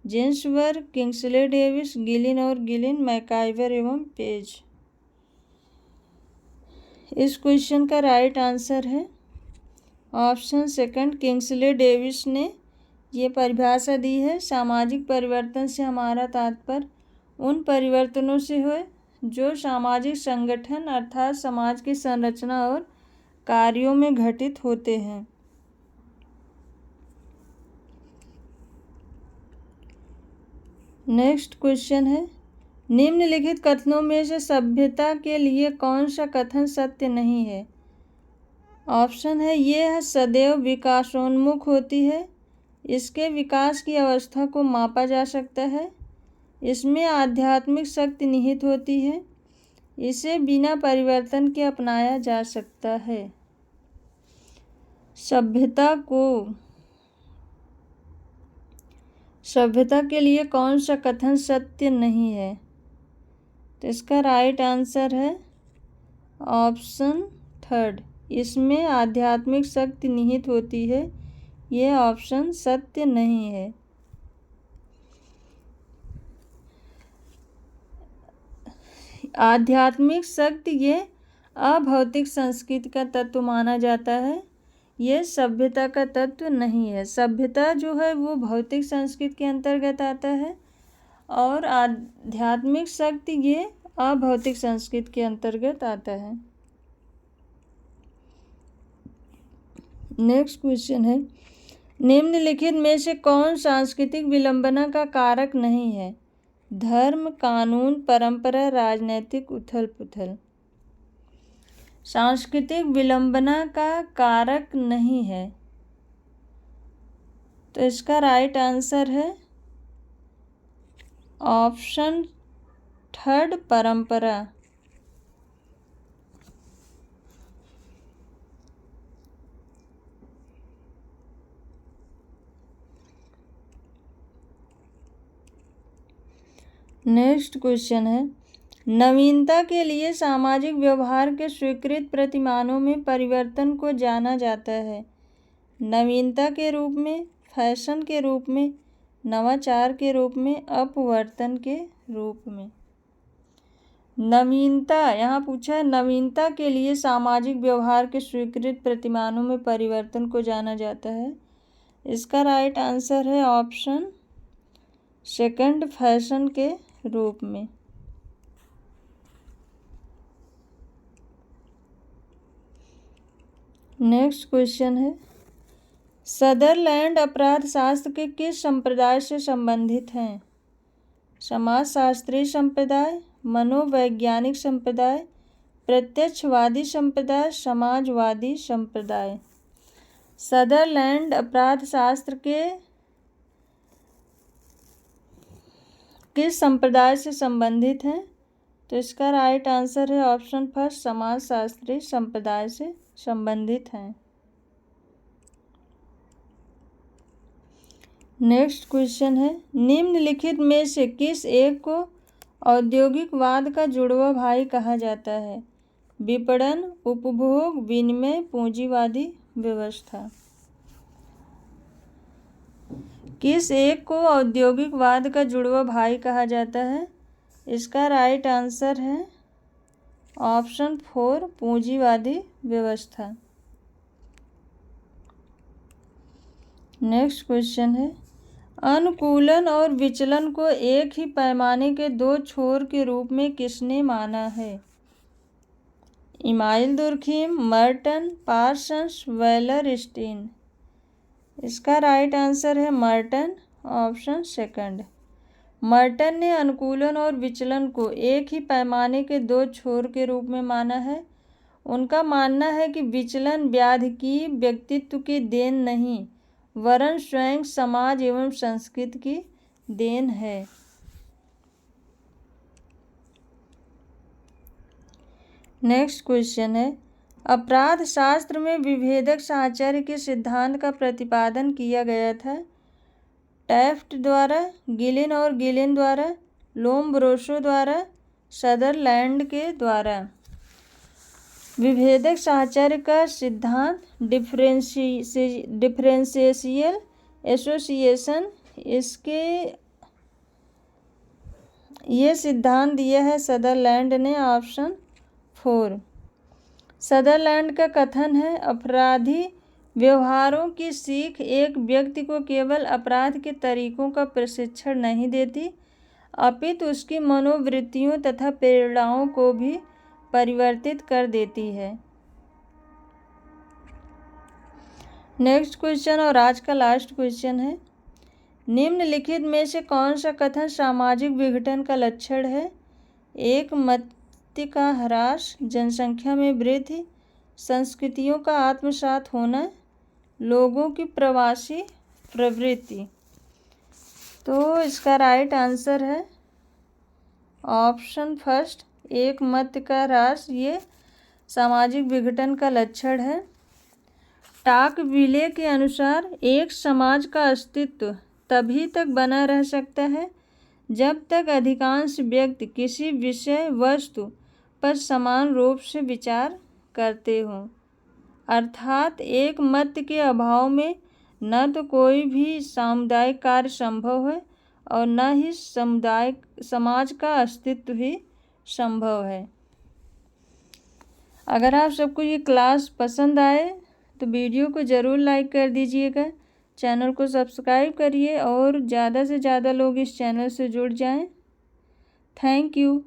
जिन्सबर्ग, किंग्सले डेविस, गिलिन और गिलिन, मैकाइवर एवं पेज। इस क्वेश्चन का राइट आंसर है ऑप्शन सेकंड, किंग्सले डेविस ने ये परिभाषा दी है, सामाजिक परिवर्तन से हमारा तात्पर्य उन परिवर्तनों से है जो सामाजिक संगठन अर्थात समाज की संरचना और कार्यों में घटित होते हैं। नेक्स्ट क्वेश्चन है, निम्नलिखित कथनों में से सभ्यता के लिए कौन सा कथन सत्य नहीं है? ऑप्शन है, यह सदैव विकासोन्मुख होती है, इसके विकास की अवस्था को मापा जा सकता है, इसमें आध्यात्मिक शक्ति निहित होती है, इसे बिना परिवर्तन के अपनाया जा सकता है। सभ्यता के लिए कौन सा कथन सत्य नहीं है? तो इसका राइट आंसर है ऑप्शन थर्ड, इसमें आध्यात्मिक शक्ति निहित होती है, यह ऑप्शन सत्य नहीं है। आध्यात्मिक शक्ति ये अभौतिक संस्कृति का तत्व माना जाता है, ये सभ्यता का तत्व नहीं है। सभ्यता जो है वो भौतिक संस्कृति के अंतर्गत आता है और आध्यात्मिक शक्ति ये अभौतिक संस्कृति के अंतर्गत आता है। नेक्स्ट क्वेश्चन है, निम्नलिखित में से कौन सांस्कृतिक विलंबना का कारक नहीं है? धर्म, कानून, परंपरा, राजनीतिक उथल पुथल। सांस्कृतिक विलंबना का कारक नहीं है, तो इसका राइट आंसर है ऑप्शन थर्ड, परंपरा। नेक्स्ट क्वेश्चन है, नवीनता के लिए सामाजिक व्यवहार के स्वीकृत प्रतिमानों में परिवर्तन को जाना जाता है। नवीनता के रूप में, फैशन के रूप में, नवाचार के रूप में, अपवर्तन के रूप में। नवीनता, यहाँ पूछा है नवीनता के लिए सामाजिक व्यवहार के स्वीकृत प्रतिमानों में परिवर्तन को जाना जाता है। इसका राइट आंसर है ऑप्शन सेकंड, फैशन के रूप में। नेक्स्ट क्वेश्चन है, सदरलैंड अपराध शास्त्र के किस संप्रदाय से संबंधित हैं? समाजशास्त्री संप्रदाय, मनोवैज्ञानिक संप्रदाय, प्रत्यक्षवादी संप्रदाय, समाजवादी संप्रदाय। सदरलैंड अपराध शास्त्र के किस संप्रदाय से संबंधित हैं? तो इसका राइट आंसर है ऑप्शन फर्स्ट, समाजशास्त्री संप्रदाय से संबंधित हैं। नेक्स्ट क्वेश्चन है, निम्नलिखित में से किस एक को औद्योगिकवाद का जुड़वा भाई कहा जाता है? विपणन, उपभोग, विनिमय, पूंजीवादी व्यवस्था। किस एक को औद्योगिकवाद का जुड़वा भाई कहा जाता है? इसका राइट आंसर है ऑप्शन 4, पूंजीवादी व्यवस्था। नेक्स्ट क्वेश्चन है, अनुकूलन और विचलन को एक ही पैमाने के दो छोर के रूप में किसने माना है? Emile Durkheim, Merton, Parsons, Wallerstein. इसका राइट आंसर है मर्टन, ऑप्शन सेकंड। मर्टन ने अनुकूलन और विचलन को एक ही पैमाने के दो छोर के रूप में माना है। उनका मानना है कि विचलन व्याधिकी व्यक्तित्व की देन नहीं, वरन स्वयं समाज एवं संस्कृति की देन है। नेक्स्ट क्वेश्चन है, अपराध शास्त्र में विभेदक साहचर्य के सिद्धांत का प्रतिपादन किया गया था? टैफ्ट द्वारा, गिलिन और गिलिन द्वारा, लोम्ब्रोसो द्वारा, सदरलैंड के द्वारा। विभेदक साहचर्य का सिद्धांत डिफरेंशियल एसोसिएशन, ये सिद्धांत दिया है सदरलैंड ने, ऑप्शन 4। सदरलैंड का कथन है, अपराधी व्यवहारों की सीख एक व्यक्ति को केवल अपराध के तरीकों का प्रशिक्षण नहीं देती, अपितु उसकी मनोवृत्तियों तथा प्रेरणाओं को भी परिवर्तित कर देती है। नेक्स्ट क्वेश्चन और आज का लास्ट क्वेश्चन है, निम्नलिखित में से कौन सा कथन सामाजिक विघटन का लक्षण है? एक मत का ह्रास, जनसंख्या में वृद्धि, संस्कृतियों का आत्मसात होना, लोगों की प्रवासी प्रवृत्ति। तो इसका राइट आंसर है ऑप्शन फर्स्ट, एक मत का ह्रास, ये सामाजिक विघटन का लक्षण है। टाकविले के अनुसार एक समाज का अस्तित्व तभी तक बना रह सकता है जब तक अधिकांश व्यक्ति किसी विषय वस्तु पर समान रूप से विचार करते हों, अर्थात एक मत के अभाव में न तो कोई भी सामुदायिक कार्य संभव है और न ही समाज का अस्तित्व ही संभव है। अगर आप सबको ये क्लास पसंद आए तो वीडियो को ज़रूर लाइक कर दीजिएगा, चैनल को सब्सक्राइब करिए और ज़्यादा से ज़्यादा लोग इस चैनल से जुड़ जाएं। Thank you.